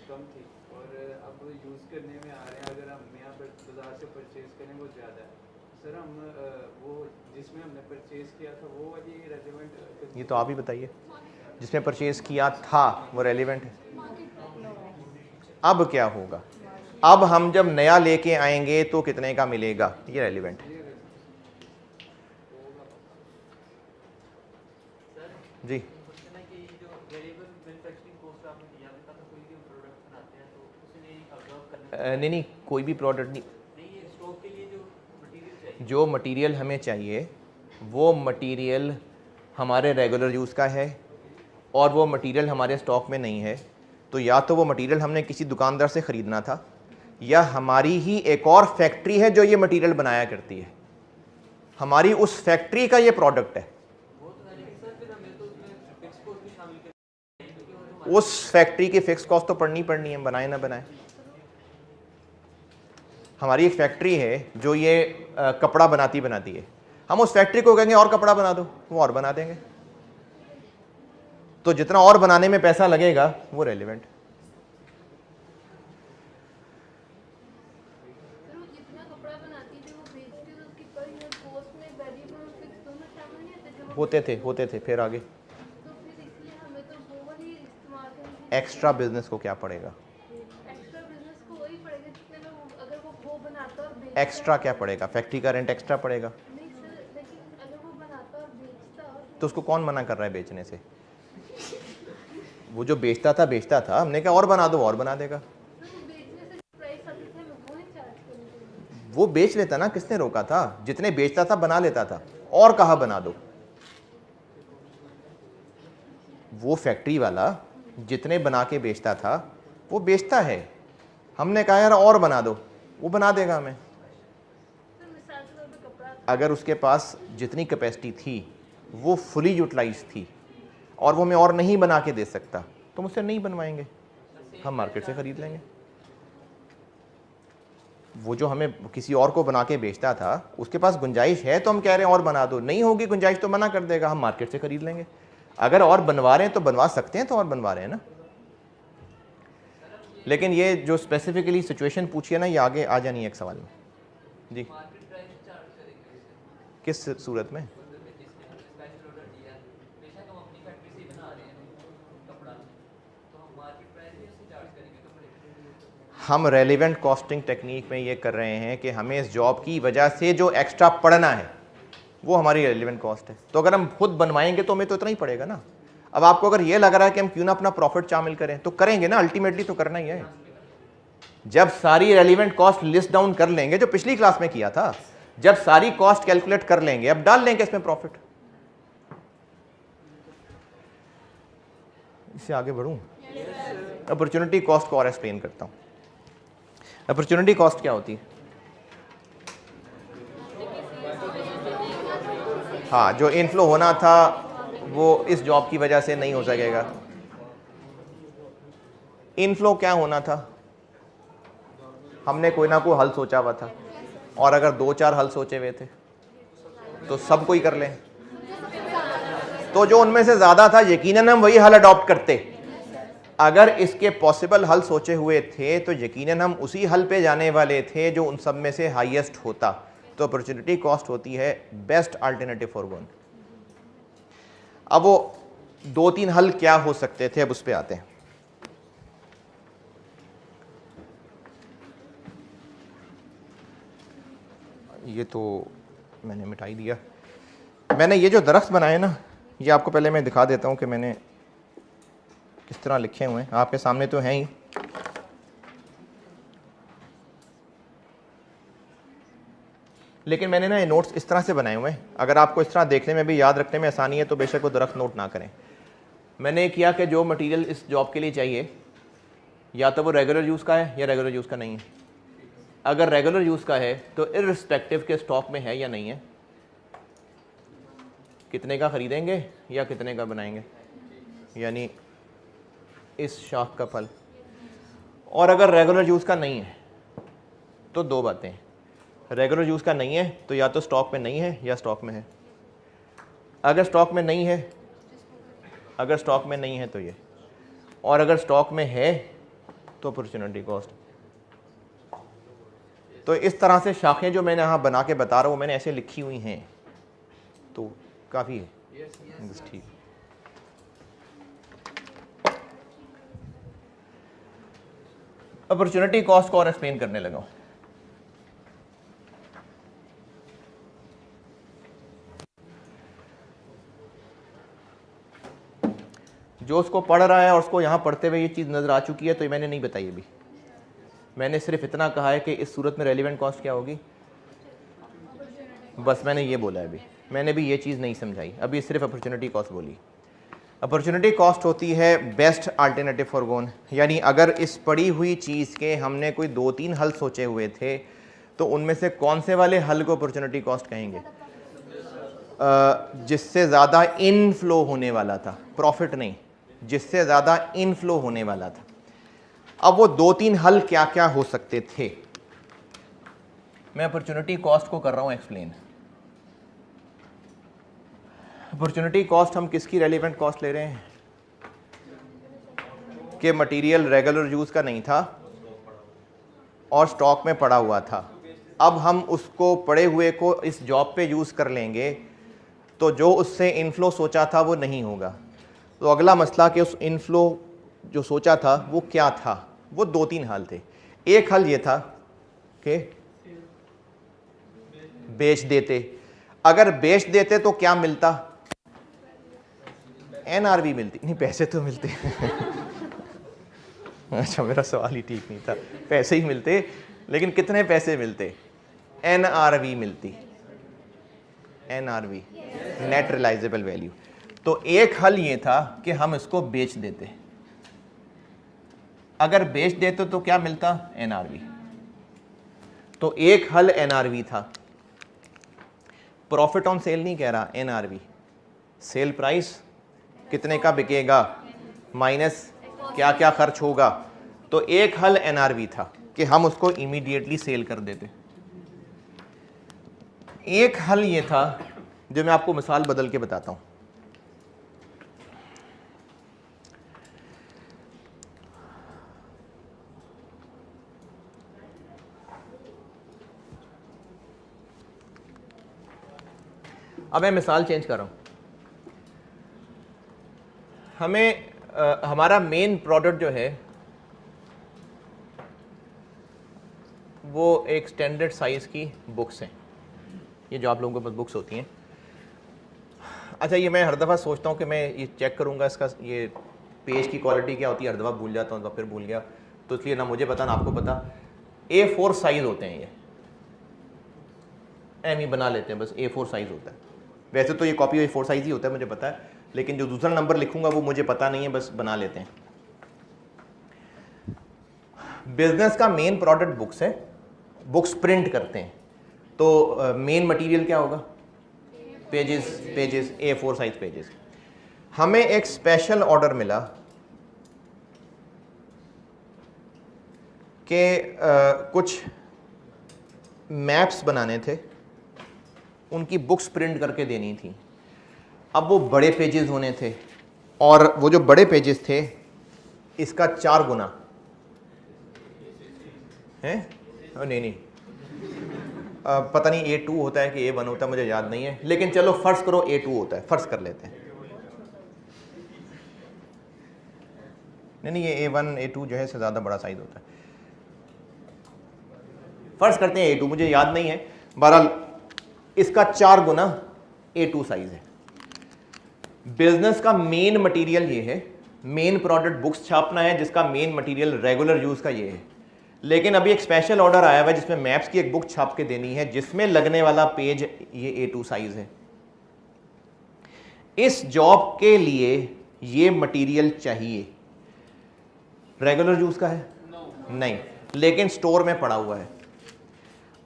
कम थी और अब यूज़ करने में आ रहे हैं, अगर हम यहाँ पर बाजार से परचेज करें वो ज़्यादा है, सर हम वो जिसमें हमने परचेज किया था वो वाली रेलिवेंट? ये तो आप ही बताइए, जिसमें परचेज किया था वो रेलिवेंट है। अब क्या होगा? अब हम जब नया लेके आएंगे तो कितने का मिलेगा, ये रेलिवेंट है। जी नहीं, कोई भी प्रोडक्ट नहीं, जो मटेरियल हमें चाहिए वो मटेरियल हमारे रेगुलर यूज़ का है और वो मटेरियल हमारे स्टॉक में नहीं है, तो या तो वो मटेरियल हमने किसी दुकानदार से ख़रीदना था या हमारी ही एक और फैक्ट्री है जो ये मटेरियल बनाया करती है, हमारी उस फैक्ट्री का ये प्रोडक्ट है। उस फैक्ट्री की फिक्स कॉस्ट तो पड़नी है, बनाए ना बनाए। हमारी एक फैक्ट्री है जो ये कपड़ा बनाती है, हम उस फैक्ट्री को कहेंगे और कपड़ा बना दो, वो और बना देंगे, तो जितना और बनाने में पैसा लगेगा वो रेलिवेंट। होते थे फिर आगे एक्स्ट्रा बिजनेस को क्या पड़ेगा? एक्स्ट्रा क्या पड़ेगा? फैक्ट्री का रेंट एक्स्ट्रा पड़ेगा। तो उसको कौन मना कर रहा है बेचने से? वो जो बेचता था, हमने कहा और बना दो, और बना देगा। वो बेच लेता ना, किसने रोका था? जितने बेचता था बना लेता था, और कहा बना दो। वो फैक्ट्री वाला जितने बना के बेचता था वो बेचता है, हमने कहा यार और बना दो, वो बना देगा हमें। अगर उसके पास जितनी कैपेसिटी थी वो फुली यूटिलाइज थी और वो हमें और नहीं बना के दे सकता तो मुझसे नहीं बनवाएंगे, हम मार्केट से ख़रीद लेंगे। वो जो हमें किसी और को बना के बेचता था उसके पास गुंजाइश है तो हम कह रहे हैं और बना दो, नहीं होगी गुंजाइश तो मना कर देगा, हम मार्केट से ख़रीद लेंगे। अगर और बनवा रहे हैं तो बनवा सकते हैं, तो और बनवा रहे हैं ना। लेकिन ये जो स्पेसिफिकली सिचुएशन पूछी है ना, ये आगे आ जानी है एक सवाल में। जी किस सूरत में? हम रेलिवेंट कॉस्टिंग टेक्निक में ये कर रहे हैं कि हमें इस जॉब की वजह से जो एक्स्ट्रा पड़ना है वो हमारी रेलिवेंट कॉस्ट है। तो अगर हम खुद बनवाएंगे तो हमें तो इतना ही पड़ेगा ना। अब आपको अगर ये लग रहा है कि हम क्यों ना अपना प्रॉफिट शामिल करें, तो करेंगे ना, अल्टीमेटली तो करना ही है। जब सारी रेलिवेंट कॉस्ट लिस्ट डाउन कर लेंगे, जो पिछली क्लास में किया था, जब सारी कॉस्ट कैलकुलेट कर लेंगे, अब डाल लेंगे इसमें प्रॉफिट। इससे आगे बढ़ूँ? अपॉर्चुनिटी कॉस्ट को और एक्सप्लेन करता हूँ। अपॉर्चुनिटी कॉस्ट क्या होती है? हाँ, जो इनफ्लो होना था वो इस जॉब की वजह से नहीं हो सकेगा। इनफ्लो क्या होना था? हमने कोई ना कोई हल सोचा हुआ था, और अगर 2-4 हल सोचे हुए थे तो सब कोई कर लें, तो जो उनमें से ज़्यादा था यकीनन हम वही हल अडॉप्ट करते। अगर इसके पॉसिबल हल सोचे हुए थे तो यकीनन हम उसी हल पे जाने वाले थे जो उन सब में से हाईएस्ट होता। तो अपॉर्चुनिटी कॉस्ट होती है बेस्ट अल्टरनेटिव फॉर वन। अब वो 2-3 हल क्या हो सकते थे, अब उस पर आते हैं। ये तो मैंने मिटाई दिया। मैंने ये जो दरख्त बनाए ना, ये आपको पहले मैं दिखा देता हूँ कि मैंने किस तरह लिखे हुए हैं। आपके सामने तो हैं ही। लेकिन मैंने ना ये नोट्स इस तरह से बनाए हुए हैं, अगर आपको इस तरह देखने में भी याद रखने में आसानी है तो बेशक वो दरख्त नोट ना करें। मैंने ये किया कि जो मटेरियल इस जॉब के लिए चाहिए या तो वो रेगुलर यूज़ का है या रेगुलर यूज़ का नहीं है। अगर रेगुलर यूज़ का है तो इर्रिस्पेक्टिव के स्टॉक में है या नहीं है, कितने का ख़रीदेंगे या कितने का बनाएंगे, यानी इस शाख का फल। और अगर रेगुलर यूज़ का नहीं है तो 2 बातें, रेगुलर यूज़ का नहीं है तो या तो स्टॉक में नहीं है या स्टॉक में है। अगर स्टॉक में नहीं है, अगर स्टॉक में नहीं है तो ये, और अगर स्टॉक में है तो अपॉर्चुनिटी कॉस्ट। तो इस तरह से शाखें जो मैंने यहाँ बना के बता रहा हूँ मैंने ऐसे लिखी हुई हैं, तो काफ़ी है। बस ठीक। अपॉर्चुनिटी कॉस्ट को और एक्सप्लेन करने लगा हूँ। जो उसको पढ़ रहा है और उसको यहाँ पढ़ते हुए ये चीज़ नज़र आ चुकी है तो ये मैंने नहीं बताई अभी। मैंने सिर्फ इतना कहा है कि इस सूरत में रेलिवेंट कॉस्ट क्या होगी, बस मैंने ये बोला है। अभी मैंने भी ये चीज़ नहीं समझाई, अभी सिर्फ अपॉर्चुनिटी कॉस्ट बोली। अपॉर्चुनिटी कॉस्ट होती है बेस्ट अल्टरनेटिव फॉर गोन, यानी अगर इस पड़ी हुई चीज़ के हमने कोई 2-3 हल सोचे हुए थे तो उनमें से कौन से वाले हल को अपॉर्चुनिटी कॉस्ट कहेंगे? जिससे ज़्यादा इनफ्लो होने वाला था, प्रॉफिट नहीं, जिससे ज़्यादा इनफ्लो होने वाला था। अब वो 2-3 हल क्या क्या हो सकते थे, मैं अपॉर्चुनिटी कॉस्ट को कर रहा हूँ एक्सप्लेन। अपॉर्चुनिटी कॉस्ट हम किसकी रेलिवेंट कॉस्ट ले रहे हैं कि मटेरियल रेगुलर यूज़ का नहीं था और स्टॉक में पड़ा हुआ था। अब हम उसको पड़े हुए को इस जॉब पे यूज़ कर लेंगे तो जो उससे इनफ्लो सोचा था वो नहीं होगा। तो अगला मसला कि उस इनफ्लो जो सोचा था वो क्या था, वो 2-3 हल थे। एक हल ये था कि बेच देते। अगर बेच देते तो क्या मिलता? NRV मिलती, नहीं पैसे तो मिलते अच्छा मेरा सवाल ही ठीक नहीं था, पैसे ही मिलते, लेकिन कितने पैसे मिलते? NRV मिलती, NRV नेट रियलाइजेबल वैल्यू। तो एक हल ये था कि हम इसको बेच देते। अगर बेच देते तो क्या मिलता? NRV। तो एक हल NRV था। प्रॉफिट ऑन सेल नहीं कह रहा, NRV सेल प्राइस कितने का बिकेगा माइनस क्या क्या खर्च होगा। तो एक हल NRV था कि हम उसको इमीडिएटली सेल कर देते। एक हल ये था जो मैं आपको मिसाल बदल के बताता हूं। अब मैं मिसाल चेंज कर रहा हूं। हमें हमारा मेन प्रोडक्ट जो है वो एक स्टैंडर्ड साइज की बुक्स हैं, ये जो आप लोगों के पास बुक्स होती हैं। अच्छा, ये मैं हर दफ़ा सोचता हूँ कि मैं ये चेक करूँगा इसका ये पेज की क्वालिटी क्या होती है, हर दफ़ा भूल जाता हूँ तो फिर भूल गया, तो इसलिए ना मुझे पता ना आपको पता। A4 साइज़ होते हैं, ये एम ही बना लेते हैं, बस A4 साइज़ होता है। वैसे तो ये कॉपी A4 साइज़ ही होता है मुझे पता है, लेकिन जो दूसरा नंबर लिखूंगा वो मुझे पता नहीं है, बस बना लेते हैं। बिजनेस का मेन प्रोडक्ट बुक्स है, बुक्स प्रिंट करते हैं, तो मेन मटेरियल क्या होगा? Pages A4 size pages. हमें एक स्पेशल ऑर्डर मिला कि कुछ मैप्स बनाने थे, उनकी बुक्स प्रिंट करके देनी थी। अब वो बड़े पेजेस होने थे, और वो जो बड़े पेजेस थे इसका 4 गुना है। नहीं पता नहीं A2 होता है कि A1 होता है, मुझे याद नहीं है, लेकिन चलो फर्ज करो A2 होता है, फर्ज कर लेते हैं। नहीं ये A1 A2 जो है से ज़्यादा बड़ा साइज होता है, फर्ज करते हैं A2, मुझे याद नहीं है। बहरहाल इसका 4 गुना A2 साइज है। बिजनेस का मेन मटेरियल ये है, मेन प्रोडक्ट बुक्स छापना है, जिसका मेन मटेरियल रेगुलर यूज का ये है। लेकिन अभी एक स्पेशल ऑर्डर आया हुआ है जिसमें मैप्स की एक बुक छाप के देनी है, जिसमें लगने वाला पेज ये A2 साइज है। इस जॉब के लिए ये मटेरियल चाहिए, रेगुलर यूज का है नहीं, लेकिन स्टोर में पड़ा हुआ है।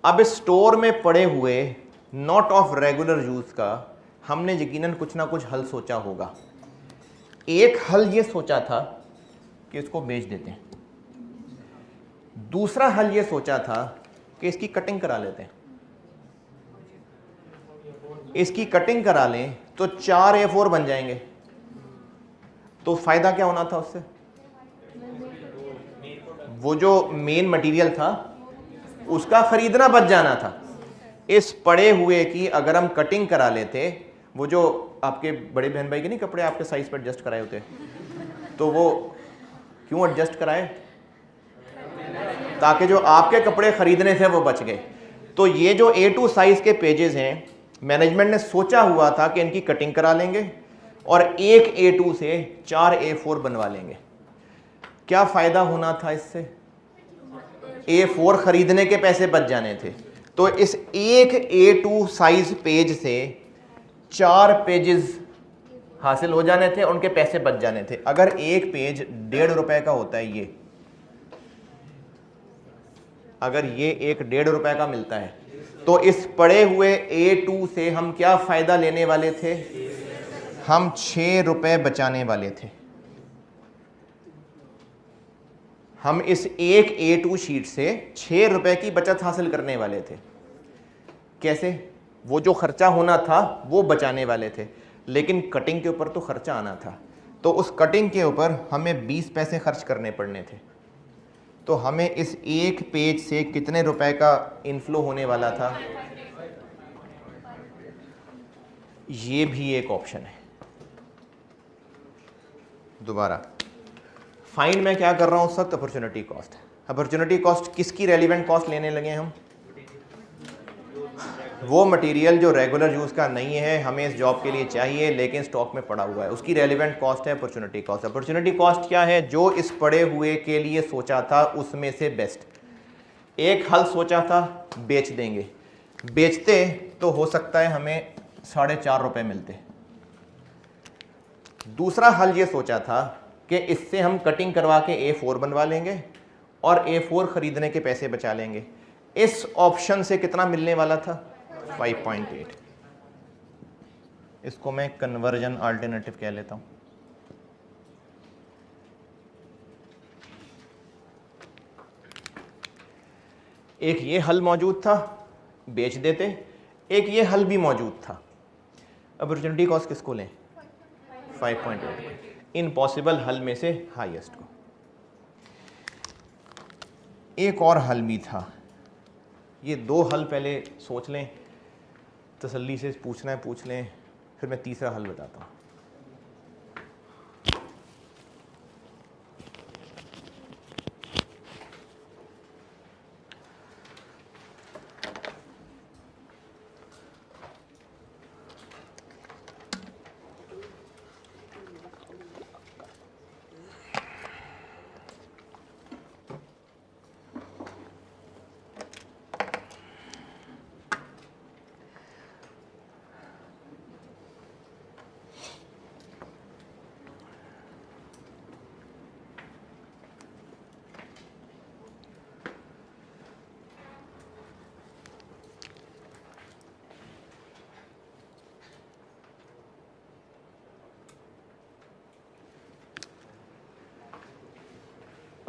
अब इस स्टोर में पड़े हुए नॉट ऑफ रेगुलर यूज का हमने यकीनन कुछ ना कुछ हल सोचा होगा। एक हल ये सोचा था कि इसको बेच देते हैं, दूसरा हल ये सोचा था कि इसकी कटिंग करा लेते हैं। इसकी कटिंग करा लें तो 4 A4 बन जाएंगे, तो फायदा क्या होना था उससे? वो जो मेन मटेरियल था उसका खरीदना बच जाना था। इस पड़े हुए की अगर हम कटिंग करा लेते, वो जो आपके बड़े बहन भाई के नहीं कपड़े आपके साइज पर एडजस्ट कराए होते, तो वो क्यों एडजस्ट कराए? ताकि जो आपके कपड़े खरीदने थे वो बच गए। तो ये जो A2 साइज के पेजेस हैं, मैनेजमेंट ने सोचा हुआ था कि इनकी कटिंग करा लेंगे और एक A2 से 4 A4 बनवा लेंगे। क्या फायदा होना था इससे? A4 खरीदने के पैसे बच जाने थे। तो इस एक A2 साइज पेज से 4 पेजेस हासिल हो जाने थे, उनके पैसे बच जाने थे। अगर एक पेज 1.5 रुपए का होता है, ये अगर ये एक 1.5 रुपए का मिलता है, तो इस पड़े हुए A2 से हम क्या फायदा लेने वाले थे? हम 6 रुपए बचाने वाले थे। हम इस एक A2 शीट से 6 रुपए की बचत हासिल करने वाले थे। कैसे? वो जो खर्चा होना था वो बचाने वाले थे, लेकिन कटिंग के ऊपर तो खर्चा आना था, तो उस कटिंग के ऊपर हमें 20 पैसे खर्च करने पड़ने थे। तो हमें इस एक पेज से कितने रुपए का इनफ्लो होने वाला था? ये भी एक ऑप्शन है। दोबारा फाइंड मैं क्या कर रहा हूं उस वक्त? Opportunity cost. अपॉर्चुनिटी कॉस्ट किसकी रेलिवेंट कॉस्ट लेने लगे हम? वो मटेरियल जो रेगुलर यूज़ का नहीं है, हमें इस जॉब के लिए चाहिए लेकिन स्टॉक में पड़ा हुआ है, उसकी रेलिवेंट कॉस्ट है अपॉर्चुनिटी कॉस्ट। अपॉर्चुनिटी कॉस्ट क्या है? जो इस पड़े हुए के लिए सोचा था उसमें से बेस्ट। एक हल सोचा था बेच देंगे, बेचते तो हो सकता है हमें 4.5 रुपए मिलते। दूसरा हल ये सोचा था कि इससे हम कटिंग करवा के A4 बनवा लेंगे और A4 खरीदने के पैसे बचा लेंगे। इस ऑप्शन से कितना मिलने वाला था? 5.8। इसको मैं कन्वर्जन अल्टरनेटिव कह लेता हूं। एक ये हल मौजूद था, बेच देते। एक ये हल भी मौजूद था। अपॉर्चुनिटी कॉस्ट किसको लें? 5.8। इन पॉसिबल हल में से हाईएस्ट को। एक और हल भी था। ये 2 हल पहले सोच लें, तसल्ली से पूछना है पूछ लें, फिर मैं तीसरा हल बताता हूँ।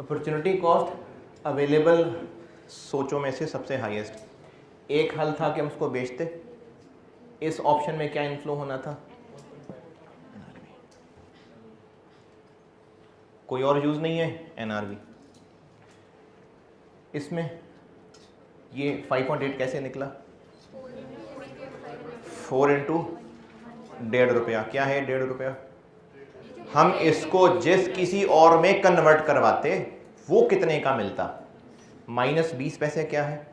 अपॉर्चुनिटी कॉस्ट अवेलेबल सोचों में से सबसे हाईएस्ट। एक हल था कि हम उसको बेचते, इस ऑप्शन में क्या इनफ्लो होना था, कोई और यूज नहीं है एनआरवी। इसमें ये 5.8 कैसे निकला, 4 इंटू 1.5 रुपया, क्या है 1.5 रुपया। हम इसको जिस किसी और में कन्वर्ट करवाते वो कितने का मिलता, -20 पैसे क्या है,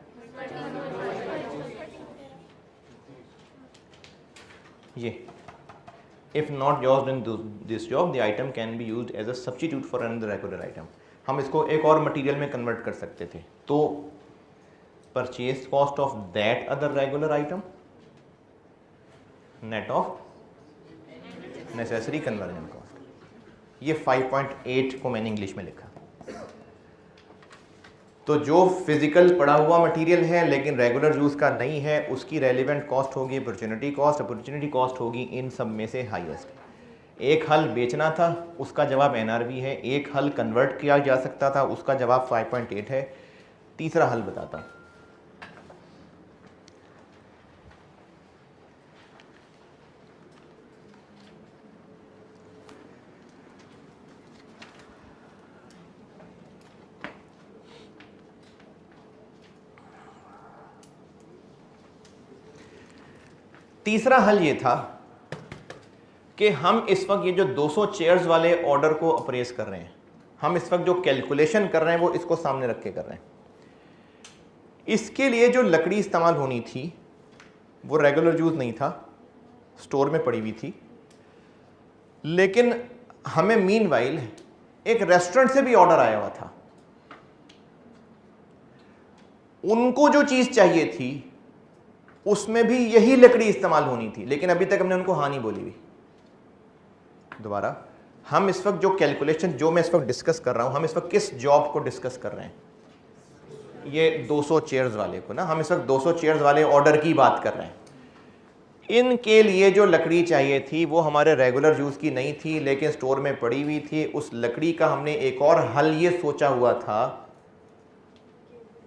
ये if not used in this job the item can be used as a substitute for another regular item. हम इसको एक और मटेरियल में कन्वर्ट कर सकते थे। तो purchase cost of that other regular item net of necessary conversion cost. ये 5.8 को मैंने इंग्लिश में लिखा। तो जो फिजिकल पड़ा हुआ मटेरियल है लेकिन रेगुलर यूज का नहीं है, उसकी रेलिवेंट कॉस्ट होगी अपॉर्चुनिटी कॉस्ट। अपॉर्चुनिटी कॉस्ट होगी इन सब में से हाईएस्ट। एक हल बेचना था, उसका जवाब एनआरवी है। एक हल कन्वर्ट किया जा सकता था, उसका जवाब 5.8 है। तीसरा हल बताता, तीसरा हल ये था कि हम इस वक्त ये जो 200 चेयर्स वाले ऑर्डर को अप्रेस कर रहे हैं, हम इस वक्त जो कैलकुलेशन कर रहे हैं वो इसको सामने रख के कर रहे हैं। इसके लिए जो लकड़ी इस्तेमाल होनी थी वो रेगुलर यूज नहीं था, स्टोर में पड़ी हुई थी। लेकिन हमें मीनवाइल एक रेस्टोरेंट से भी ऑर्डर आया हुआ था, उनको जो चीज चाहिए थी उसमें भी यही लकड़ी इस्तेमाल होनी थी, लेकिन अभी तक हमने उनको हाँ नहीं बोली हुई। दोबारा, हम इस वक्त जो कैलकुलेशन जो मैं इस वक्त डिस्कस कर रहा हूं, हम इस वक्त किस जॉब को डिस्कस कर रहे हैं, ये 200 चेयर्स वाले को ना, हम इस वक्त 200 चेयर्स वाले ऑर्डर की बात कर रहे हैं। इनके लिए जो लकड़ी चाहिए थी वो हमारे रेगुलर यूज की नहीं थी, लेकिन स्टोर में पड़ी हुई थी। उस लकड़ी का हमने एक और हल ये सोचा हुआ था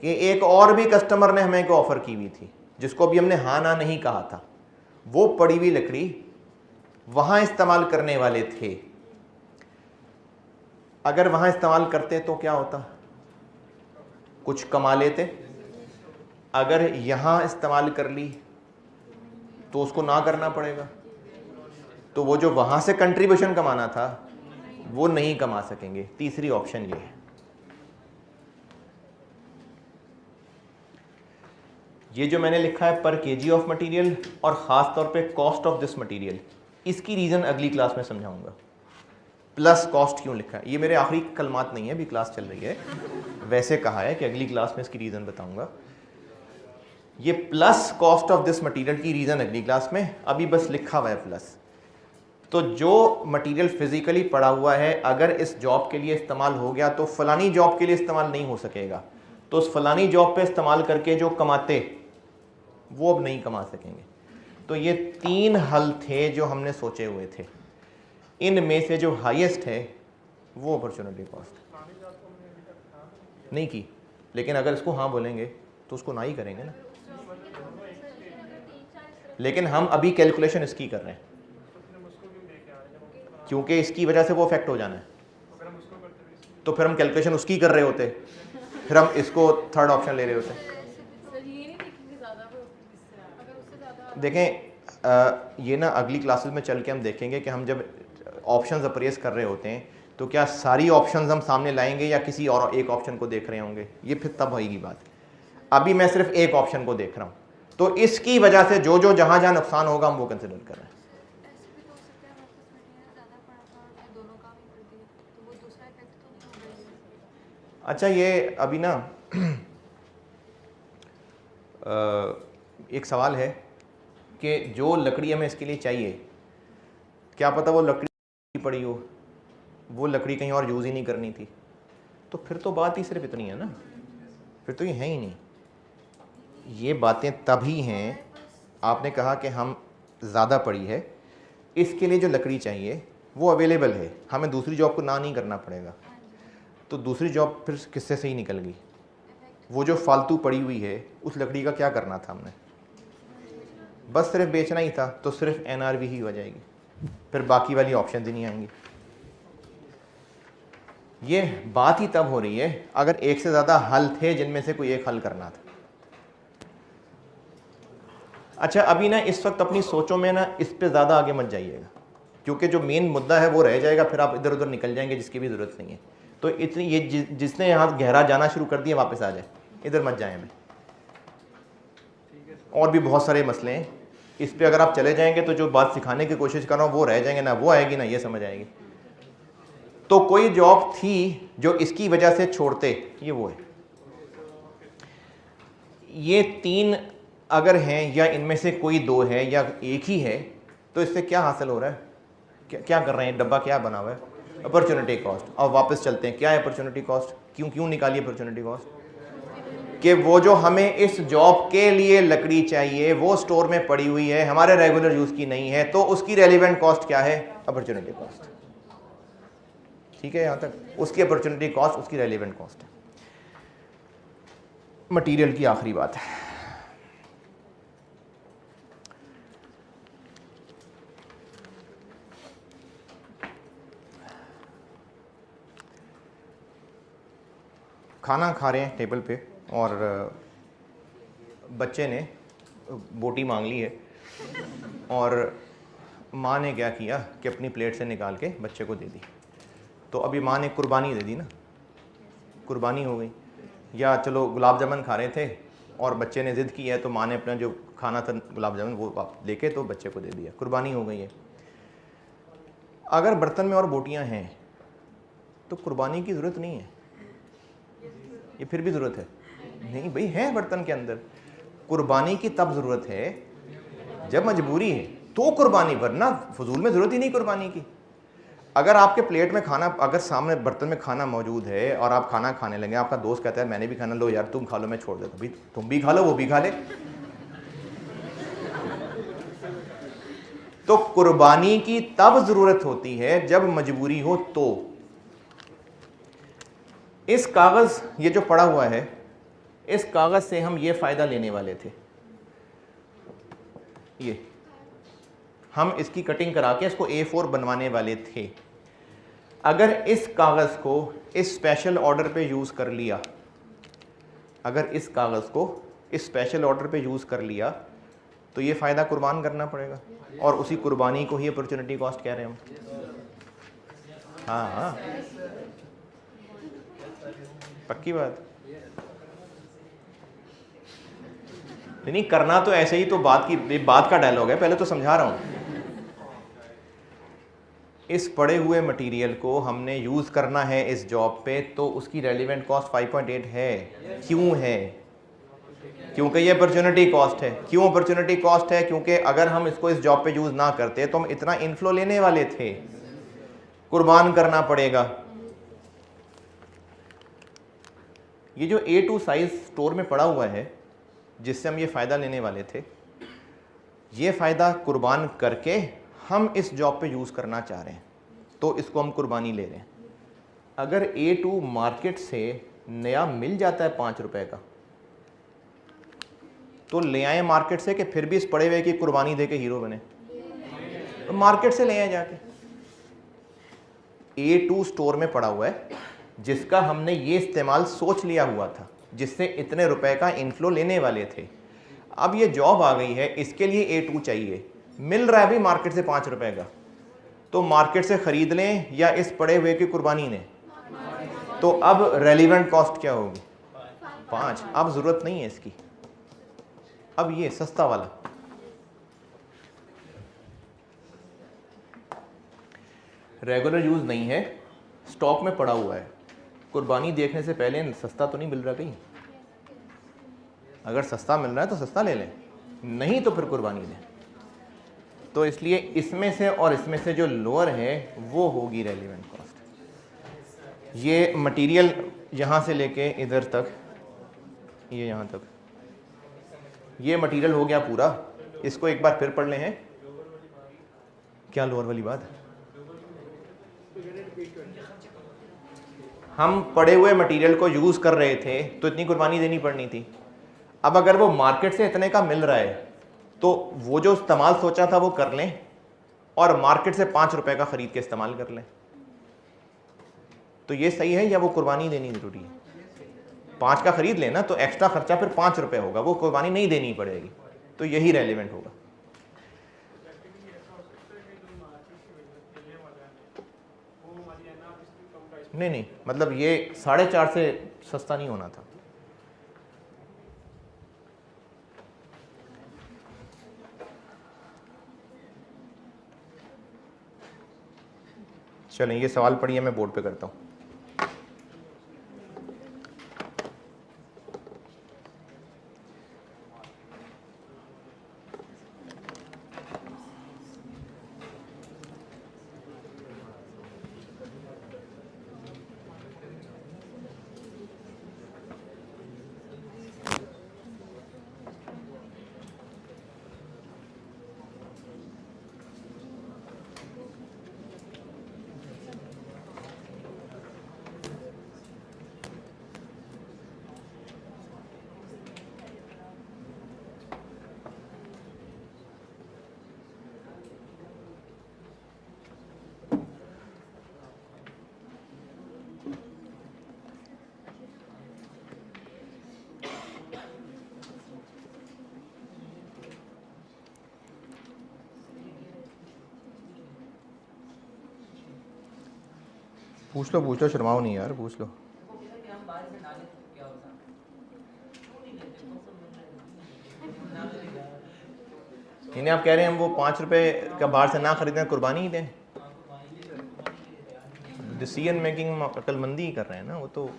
कि एक और भी कस्टमर ने हमें ऑफर की हुई थी, जिसको भी हमने हाँ ना नहीं कहा था। वो पड़ी हुई लकड़ी वहां इस्तेमाल करने वाले थे। अगर वहां इस्तेमाल करते तो क्या होता, कुछ कमा लेते। अगर यहां इस्तेमाल कर ली तो उसको ना करना पड़ेगा, तो वो जो वहां से कंट्रीब्यूशन कमाना था वो नहीं कमा सकेंगे। तीसरी ऑप्शन ये है। ये जो मैंने लिखा है पर केजी ऑफ मटेरियल और ख़ास तौर पे कॉस्ट ऑफ दिस मटेरियल, इसकी रीज़न अगली क्लास में समझाऊंगा। प्लस कॉस्ट क्यों लिखा है, ये मेरे आखिरी कलमात नहीं है, अभी क्लास चल रही है। वैसे कहा है कि अगली क्लास में इसकी रीज़न बताऊंगा। ये plus cost of this material की रीज़न अगली क्लास में, अभी बस लिखा हुआ है प्लस। तो जो मटेरियल फिजिकली पड़ा हुआ है अगर इस जॉब के लिए इस्तेमाल हो गया तो फलानी जॉब के लिए इस्तेमाल नहीं हो सकेगा, तो उस फलानी जॉब पे इस्तेमाल करके जो कमाते वो अब नहीं कमा सकेंगे। तो ये 3 हल थे जो हमने सोचे हुए थे। इनमें से जो हाईएस्ट है वो अपॉर्चुनिटी कॉस्ट नहीं की, लेकिन अगर इसको हाँ बोलेंगे तो उसको ना ही करेंगे ना। लेकिन हम अभी कैलकुलेशन इसकी कर रहे हैं क्योंकि इसकी वजह से वो इफेक्ट हो जाना है। तो फिर हम कैलकुलेशन उसकी कर रहे होते, फिर हम इसको थर्ड ऑप्शन ले रहे होते। देखें ये ना अगली क्लासेस में चल के हम देखेंगे कि हम जब ऑप्शंस अप्रेस कर रहे होते हैं तो क्या सारी ऑप्शंस हम सामने लाएंगे या किसी और एक ऑप्शन को देख रहे होंगे, ये फिर तब होगी बात। अभी मैं सिर्फ एक ऑप्शन को देख रहा हूँ, तो इसकी वजह से जो जो जहाँ जहाँ नुकसान होगा हम वो कंसिडर कर रहे हैं। अच्छा, ये अभी ना एक सवाल है कि जो लकड़ी हमें इसके लिए चाहिए, क्या पता वो लकड़ी पड़ी हो, वो लकड़ी कहीं और यूज़ ही नहीं करनी थी, तो फिर तो बात ही सिर्फ इतनी है ना, फिर तो ये है ही नहीं। ये बातें तभी हैं, आपने कहा कि हम ज़्यादा पड़ी है, इसके लिए जो लकड़ी चाहिए वो अवेलेबल है, हमें दूसरी जॉब को ना नहीं करना पड़ेगा। तो तो दूसरी जॉब फिर किससे सही निकल गई? वो जो फालतू पड़ी हुई है उस लकड़ी का क्या करना था हमने? बस सिर्फ बेचना ही था, तो सिर्फ NRV ही हो जाएगी, फिर बाकी वाली ऑप्शन ही नहीं आएंगी। ये बात ही तब हो रही है अगर एक से ज़्यादा हल थे जिनमें से कोई एक हल करना था। अच्छा, अभी ना इस वक्त अपनी सोचों में ना इस पे ज़्यादा आगे मत जाइएगा, क्योंकि जो मेन मुद्दा है वो रह जाएगा, फिर आप इधर उधर निकल जाएंगे जिसकी भी ज़रूरत नहीं है। तो इतनी ये जिसने यहाँ गहरा जाना शुरू कर दिया वापस आ जाए, इधर मत जाएं। मैं और भी बहुत सारे मसले हैं इस पे, अगर आप चले जाएंगे तो जो बात सिखाने की कोशिश कर रहा हूँ वो रह जाएंगे, ना वो आएगी ना ये समझ आएगी। तो कोई जॉब थी जो इसकी वजह से छोड़ते, ये वो है। ये 3 अगर हैं या इनमें से कोई 2 है या एक ही है, तो इससे क्या हासिल हो रहा है? क्या कर रहे हैं? डब्बा क्या बना हुआ है? Opportunity cost. अब वापस चलते हैं, क्या है अपॉर्चुनिटी कॉस्ट? क्यों निकाली अपॉर्चुनिटी कॉस्ट? कि वो जो हमें इस जॉब के लिए लकड़ी चाहिए वो स्टोर में पड़ी हुई है, हमारे रेगुलर यूज़ की नहीं है, तो उसकी रेलिवेंट कॉस्ट क्या है? Opportunity cost. ठीक है, यहाँ तक उसकी अपॉर्चुनिटी कॉस्ट, उसकी रेलिवेंट कॉस्ट है। मटेरियल की आखिरी बात है, खाना खा रहे हैं टेबल पे और बच्चे ने बोटी मांग ली है और माँ ने क्या किया कि अपनी प्लेट से निकाल के बच्चे को दे दी। तो अभी माँ ने कुर्बानी दे दी ना, कुर्बानी हो गई। या चलो गुलाब जामुन खा रहे थे और बच्चे ने ज़िद की है, तो माँ ने अपना जो खाना था गुलाब जामुन वो लेके तो बच्चे को दे दिया, कुर्बानी हो गई है। अगर बर्तन में और बोटियाँ हैं तो कुर्बानी की ज़रूरत नहीं है, ये फिर भी ज़रूरत है? नहीं भाई, है बर्तन के अंदर। कुर्बानी की तब ज़रूरत है जब मजबूरी है तो कुर्बानी, वरना फजूल में ज़रूरत ही नहीं कुर्बानी की। अगर आपके प्लेट में खाना, अगर सामने बर्तन में खाना मौजूद है और आप खाना खाने लगे, आपका दोस्त कहता है मैंने भी खाना, लो यार तुम खा लो मैं छोड़ देता हूँ, भाई तुम भी खा लो वो भी खा ले। तो कुर्बानी की तब ज़रूरत होती है जब मजबूरी हो। तो इस कागज़, ये जो पड़ा हुआ है, इस कागज़ से हम ये फ़ायदा लेने वाले थे। ये हम इसकी कटिंग करा के इसको A4 बनवाने वाले थे। अगर इस कागज़ को इस स्पेशल ऑर्डर पे यूज़ कर लिया, अगर इस कागज़ को इस स्पेशल ऑर्डर पे यूज़ कर लिया तो ये फ़ायदा कुर्बान करना पड़ेगा, और उसी कुर्बानी को ही अपॉर्चुनिटी कॉस्ट कह रहे हैं हम। हाँ हाँ, पक्की बात। नहीं, करना तो ऐसे ही, तो बात का डायलॉग है, पहले तो समझा रहा हूँ। इस पड़े हुए मटेरियल को हमने यूज़ करना है इस जॉब पे, तो उसकी रेलिवेंट कॉस्ट 5.8 है। क्यों है? क्योंकि ये अपॉर्चुनिटी कॉस्ट है। क्यों अपॉर्चुनिटी कॉस्ट है? क्योंकि अगर हम इसको इस जॉब पे यूज़ ना करते तो हम इतना इनफ्लो लेने वाले थे, कुर्बान करना पड़ेगा। ये जो A2 साइज़ स्टोर में पड़ा हुआ है जिससे हम ये फ़ायदा लेने वाले थे, ये फ़ायदा कुर्बान करके हम इस जॉब पे यूज़ करना चाह रहे हैं, तो इसको हम कुर्बानी ले रहे हैं। अगर A2 मार्केट से नया मिल जाता है 5 रुपए का, तो ले आए मार्केट से, कि फिर भी इस पड़े हुए की कुर्बानी दे के हीरो बने? तो मार्केट से ले आए जाके। A2 स्टोर में पड़ा हुआ है जिसका हमने ये इस्तेमाल सोच लिया हुआ था, जिससे इतने रुपए का इनफ्लो लेने वाले थे। अब ये जॉब आ गई है, इसके लिए A2 चाहिए, मिल रहा है भी मार्केट से 5 रुपए का, तो मार्केट से ख़रीद लें या इस पड़े हुए की कुर्बानी ने? तो अब रेलिवेंट कॉस्ट क्या होगी? 5। अब ज़रूरत नहीं है इसकी। अब ये सस्ता वाला, रेगुलर यूज़ नहीं है, स्टॉक में पड़ा हुआ है, कुर्बानी देखने से पहले सस्ता तो नहीं मिल रहा कहीं? अगर सस्ता मिल रहा है तो सस्ता ले लें, नहीं तो फिर कुर्बानी दें। तो इसलिए इसमें से और इसमें से जो लोअर है वो होगी रेलिवेंट कॉस्ट। ये मटेरियल यहाँ से लेके इधर तक, ये यहाँ तक, ये मटेरियल हो गया पूरा। इसको एक बार फिर पढ़ लें। हैं क्या लोअर वाली बात? हम पड़े हुए मटेरियल को यूज़ कर रहे थे तो इतनी कुर्बानी देनी पड़नी थी। अब अगर वो मार्केट से इतने का मिल रहा है तो वो जो इस्तेमाल सोचा था वो कर लें और मार्केट से 5 रुपए का ख़रीद के इस्तेमाल कर लें। तो ये सही है या वो कुर्बानी देनी ज़रूरी है? 5 का ख़रीद लें ना तो एक्स्ट्रा खर्चा फिर 5 रुपए होगा, वो कुर्बानी नहीं देनी पड़ेगी। तो यही रेलिवेंट होगा। नहीं, मतलब ये 4.5 से सस्ता नहीं होना था। चलें, ये सवाल पढ़िए, मैं बोर्ड पे करता हूँ। पूछ लो, शर्माओ नहीं यार, पूछ लो। इन्हें आप कह रहे हैं हम वो 5 रुपए का बाहर से ना खरीदें, कुर्बानी ही दें? डिसीजन मेकिंग अक्लमंदी ही कर रहे हैं ना वो तो,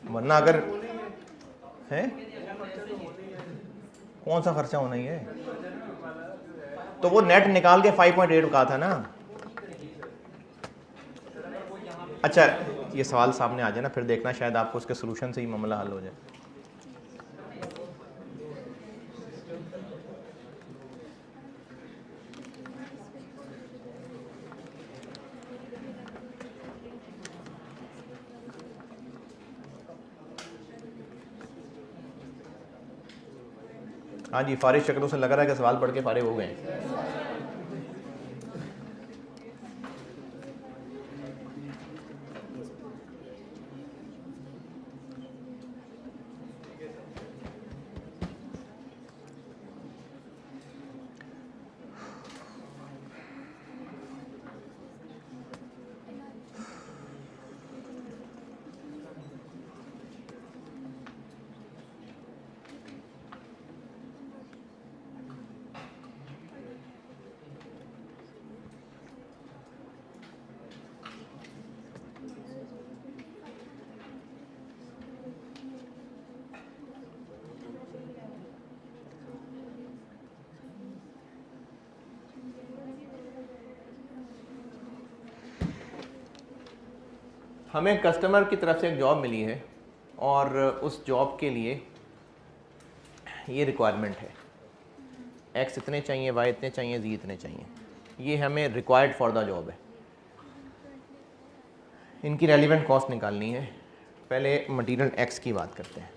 वरना अगर है कौन सा खर्चा होना ही है। तो वो नेट निकाल के 5.8 कहा था ना। अच्छा, ये सवाल सामने आ जाए ना, फिर देखना शायद आपको उसके सोल्यूशन से ही मामला हल हो जाए। हाँ जी, फारिग शक्लों से लग रहा है कि सवाल पढ़ के फारिग हो गए हैं। हमें कस्टमर की तरफ से एक जॉब मिली है और उस जॉब के लिए ये रिक्वायरमेंट है, एक्स इतने चाहिए, वाई इतने चाहिए, जी इतने चाहिए। ये हमें रिक्वायर्ड फॉर द जॉब है। इनकी रेलिवेंट कॉस्ट निकालनी है। पहले मटेरियल एक्स की बात करते हैं।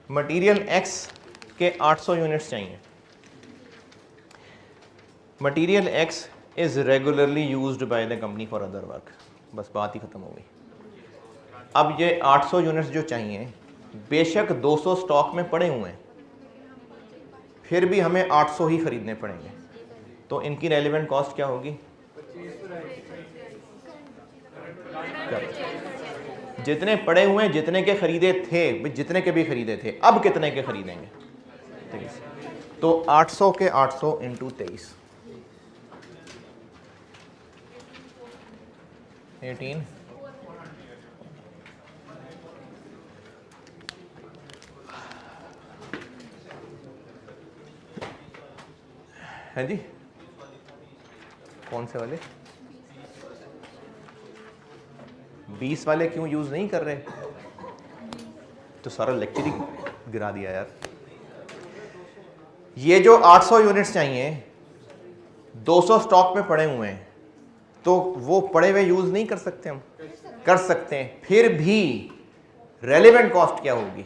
मटेरियल एक्स के 800 यूनिट्स चाहिए। Material x is regularly used by the company for other work. बस बात ही ख़त्म हो गई। अब ये 800 यूनिट्स जो चाहिए, बेशक 200 स्टॉक में पड़े हुए हैं, फिर भी हमें 800 ही ख़रीदने पड़ेंगे। तो इनकी रेलिवेंट कॉस्ट क्या होगी? जितने पड़े हुए हैं, जितने के ख़रीदे थे, जितने के भी ख़रीदे थे, अब कितने के ख़रीदेंगे? 23। तो 800 के 800 इंटू 23, 18। हैं जी, कौन से वाले? 20 वाले क्यों यूज़ नहीं कर रहे? तो सारा लेक्चर ही गिरा दिया यार। ये जो 800 यूनिट्स चाहिए 200 स्टॉक में पड़े हुए हैं, तो वो पड़े हुए यूज़ नहीं कर सकते हम? कर सकते हैं। फिर भी रेलेवेंट कॉस्ट क्या होगी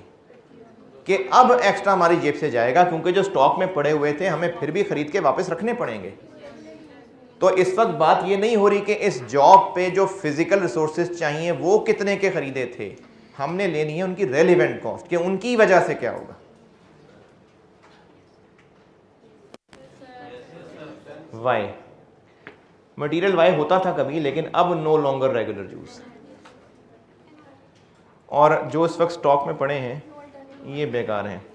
कि अब एक्स्ट्रा हमारी जेब से जाएगा, क्योंकि जो स्टॉक में पड़े हुए थे हमें फिर भी खरीद के वापस रखने पड़ेंगे। तो इस वक्त बात ये नहीं हो रही कि इस जॉब पे जो फिजिकल रिसोर्सेज चाहिए वो कितने के खरीदे थे, हमने लेनी है उनकी रेलेवेंट कॉस्ट कि उनकी वजह से क्या होगा। वाई मटेरियल वाई होता था कभी, लेकिन अब नो लॉन्गर रेगुलर यूज, और जो इस वक्त स्टॉक में पड़े हैं ये बेकार हैं।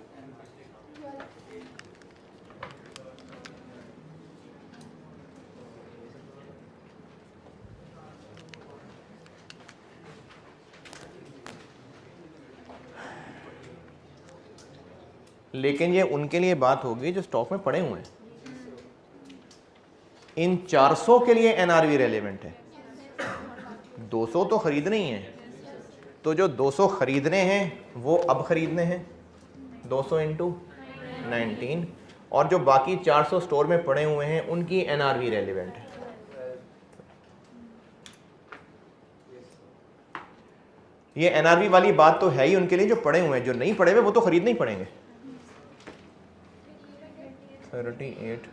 लेकिन ये उनके लिए बात होगी जो स्टॉक में पड़े हुए हैं। इन 400 के लिए एनआरवी रेलेवेंट है, 200 तो खरीदने ही हैं, तो जो 200 खरीदने हैं वो अब खरीदने हैं 200 इंटू 19, और जो बाकी 400 स्टोर में पड़े हुए हैं उनकी एनआरवी रेलेवेंट है। ये एनआरवी वाली बात तो है ही उनके लिए जो पड़े हुए हैं, जो नहीं पड़े हुए वो तो खरीदने ही पड़ेंगे। 3800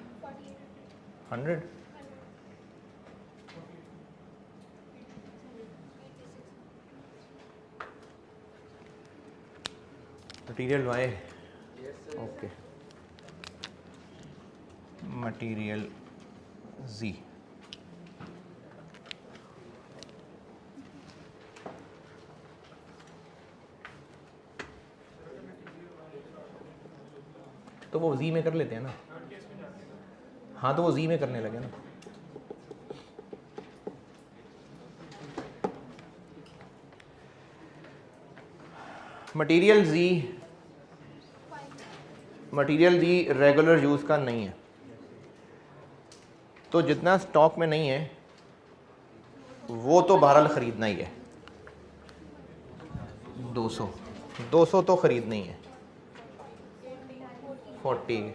मटीरियल वाई, ओके, मटीरियल जी, तो वो जी में कर लेते हैं ना। हाँ तो वो जी में करने लगे ना। मटेरियल जी रेगुलर यूज़ का नहीं है, तो जितना स्टॉक में नहीं है वो तो बहरहाल ख़रीदना ही है। 200 तो ख़रीदना ही है। 40,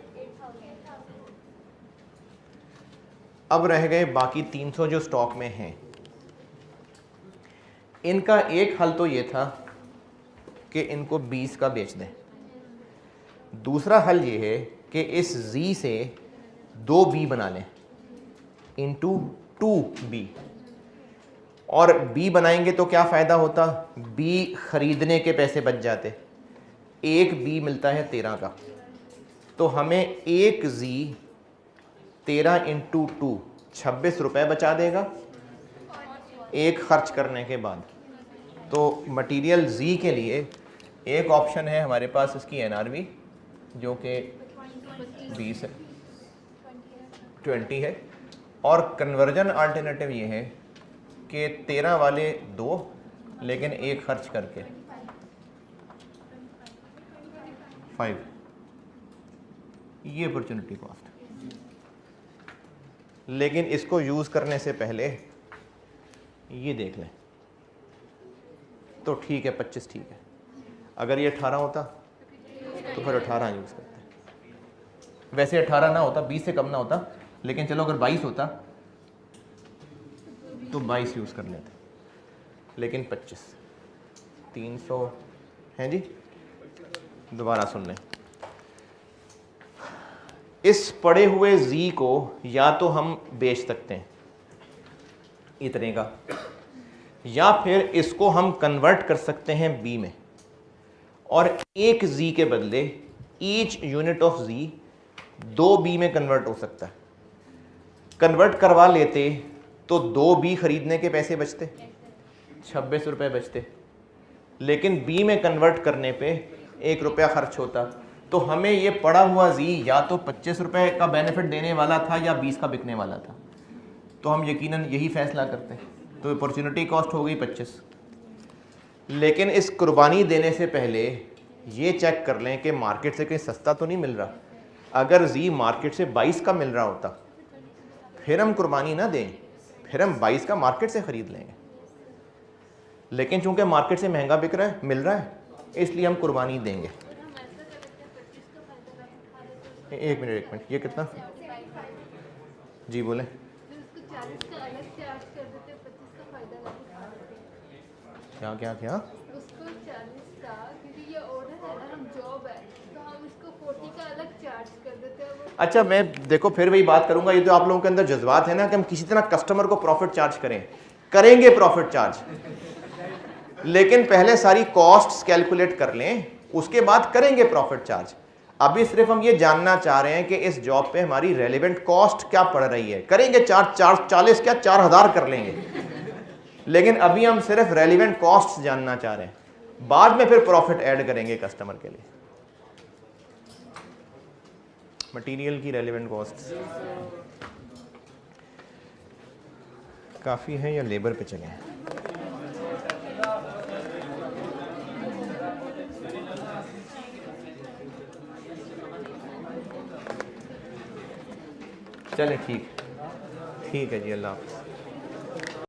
अब रह गए बाकी 300 जो स्टॉक में हैं। इनका एक हल तो ये था कि इनको 20 का बेच दें। दूसरा हल ये है कि इस Z से 2 B बना लें इंटू 2B, और B बनाएंगे तो क्या फ़ायदा होता, B ख़रीदने के पैसे बच जाते। एक B मिलता है 13 का, तो हमें एक Z 13 इंटू 2 26 रुपये बचा देगा एक खर्च करने के बाद। तो मटेरियल Z के लिए एक ऑप्शन है हमारे पास इसकी एनआरवी जो कि 20 है, 20 है, और कन्वर्जन अल्टरनेटिव ये है कि 13 वाले 2 लेकिन एक खर्च करके 5, ये अपॉर्चुनिटी कॉस्ट। लेकिन इसको यूज़ करने से पहले ये देख लें तो ठीक है, 25 ठीक है। अगर ये 18 होता तो फिर 18 यूज़ करते। वैसे 18 ना होता, 20 से कम ना होता, लेकिन चलो अगर 22 होता तो 22 यूज़ कर लेते, लेकिन 25, 300 हैं जी। दोबारा सुन लें, इस पड़े हुए Z को या तो हम बेच सकते हैं इतने का, या फिर इसको हम कन्वर्ट कर सकते हैं B में, और एक Z के बदले each unit of Z 2 B में कन्वर्ट हो सकता है। कन्वर्ट करवा लेते तो 2 B खरीदने के पैसे बचते, 26 रुपये बचते, लेकिन B में कन्वर्ट करने पे 1 रुपया खर्च होता। तो हमें ये पड़ा हुआ Z या तो 25 रुपये का बेनिफिट देने वाला था या 20 का बिकने वाला था, तो हम यकीनन यही फैसला करते। तो अपॉर्चुनिटी कॉस्ट हो गई 25। लेकिन इस कुर्बानी देने से पहले ये चेक कर लें कि मार्केट से कहीं सस्ता तो नहीं मिल रहा। अगर Z मार्केट से 22 का मिल रहा होता फिर हम कुर्बानी ना दें, फिर हम 22 का मार्केट से ख़रीद लेंगे। लेकिन चूंकि मार्केट से महंगा बिक रहा है, मिल रहा है, इसलिए हम कुर्बानी देंगे। एक मिनट, ये कितना? जी बोलें। फिर उसको 40 का अलग चार्ज कर देते, 25 का फायदा लगे। क्या क्या क्या? उसको 40 का, क्योंकि ये ऑर्डर है ना, हम जॉब है तो हम इसको 40 का अलग चार्ज कर देते हैं वो। अच्छा, मैं देखो फिर वही बात करूंगा, ये तो आप लोगों के अंदर जज्बात है ना कि हम किसी तरह कस्टमर को प्रॉफिट चार्ज करेंगे प्रॉफिट चार्ज, लेकिन पहले सारी कॉस्ट्स कैलकुलेट कर लें, उसके बाद करेंगे प्रॉफिट चार्ज। अभी सिर्फ हम ये जानना चाह रहे हैं कि इस जॉब पे हमारी रेलिवेंट कॉस्ट क्या पड़ रही है। करेंगे चार्ज 40 क्या 4000 कर लेंगे, लेकिन अभी हम सिर्फ रेलिवेंट कॉस्ट जानना चाह रहे हैं, बाद में फिर प्रॉफिट ऐड करेंगे कस्टमर के लिए। मटेरियल की रेलिवेंट कॉस्ट काफ़ी है या लेबर पे चलें? चलें, ठीक है जी, अल्लाह हाफ़िज़।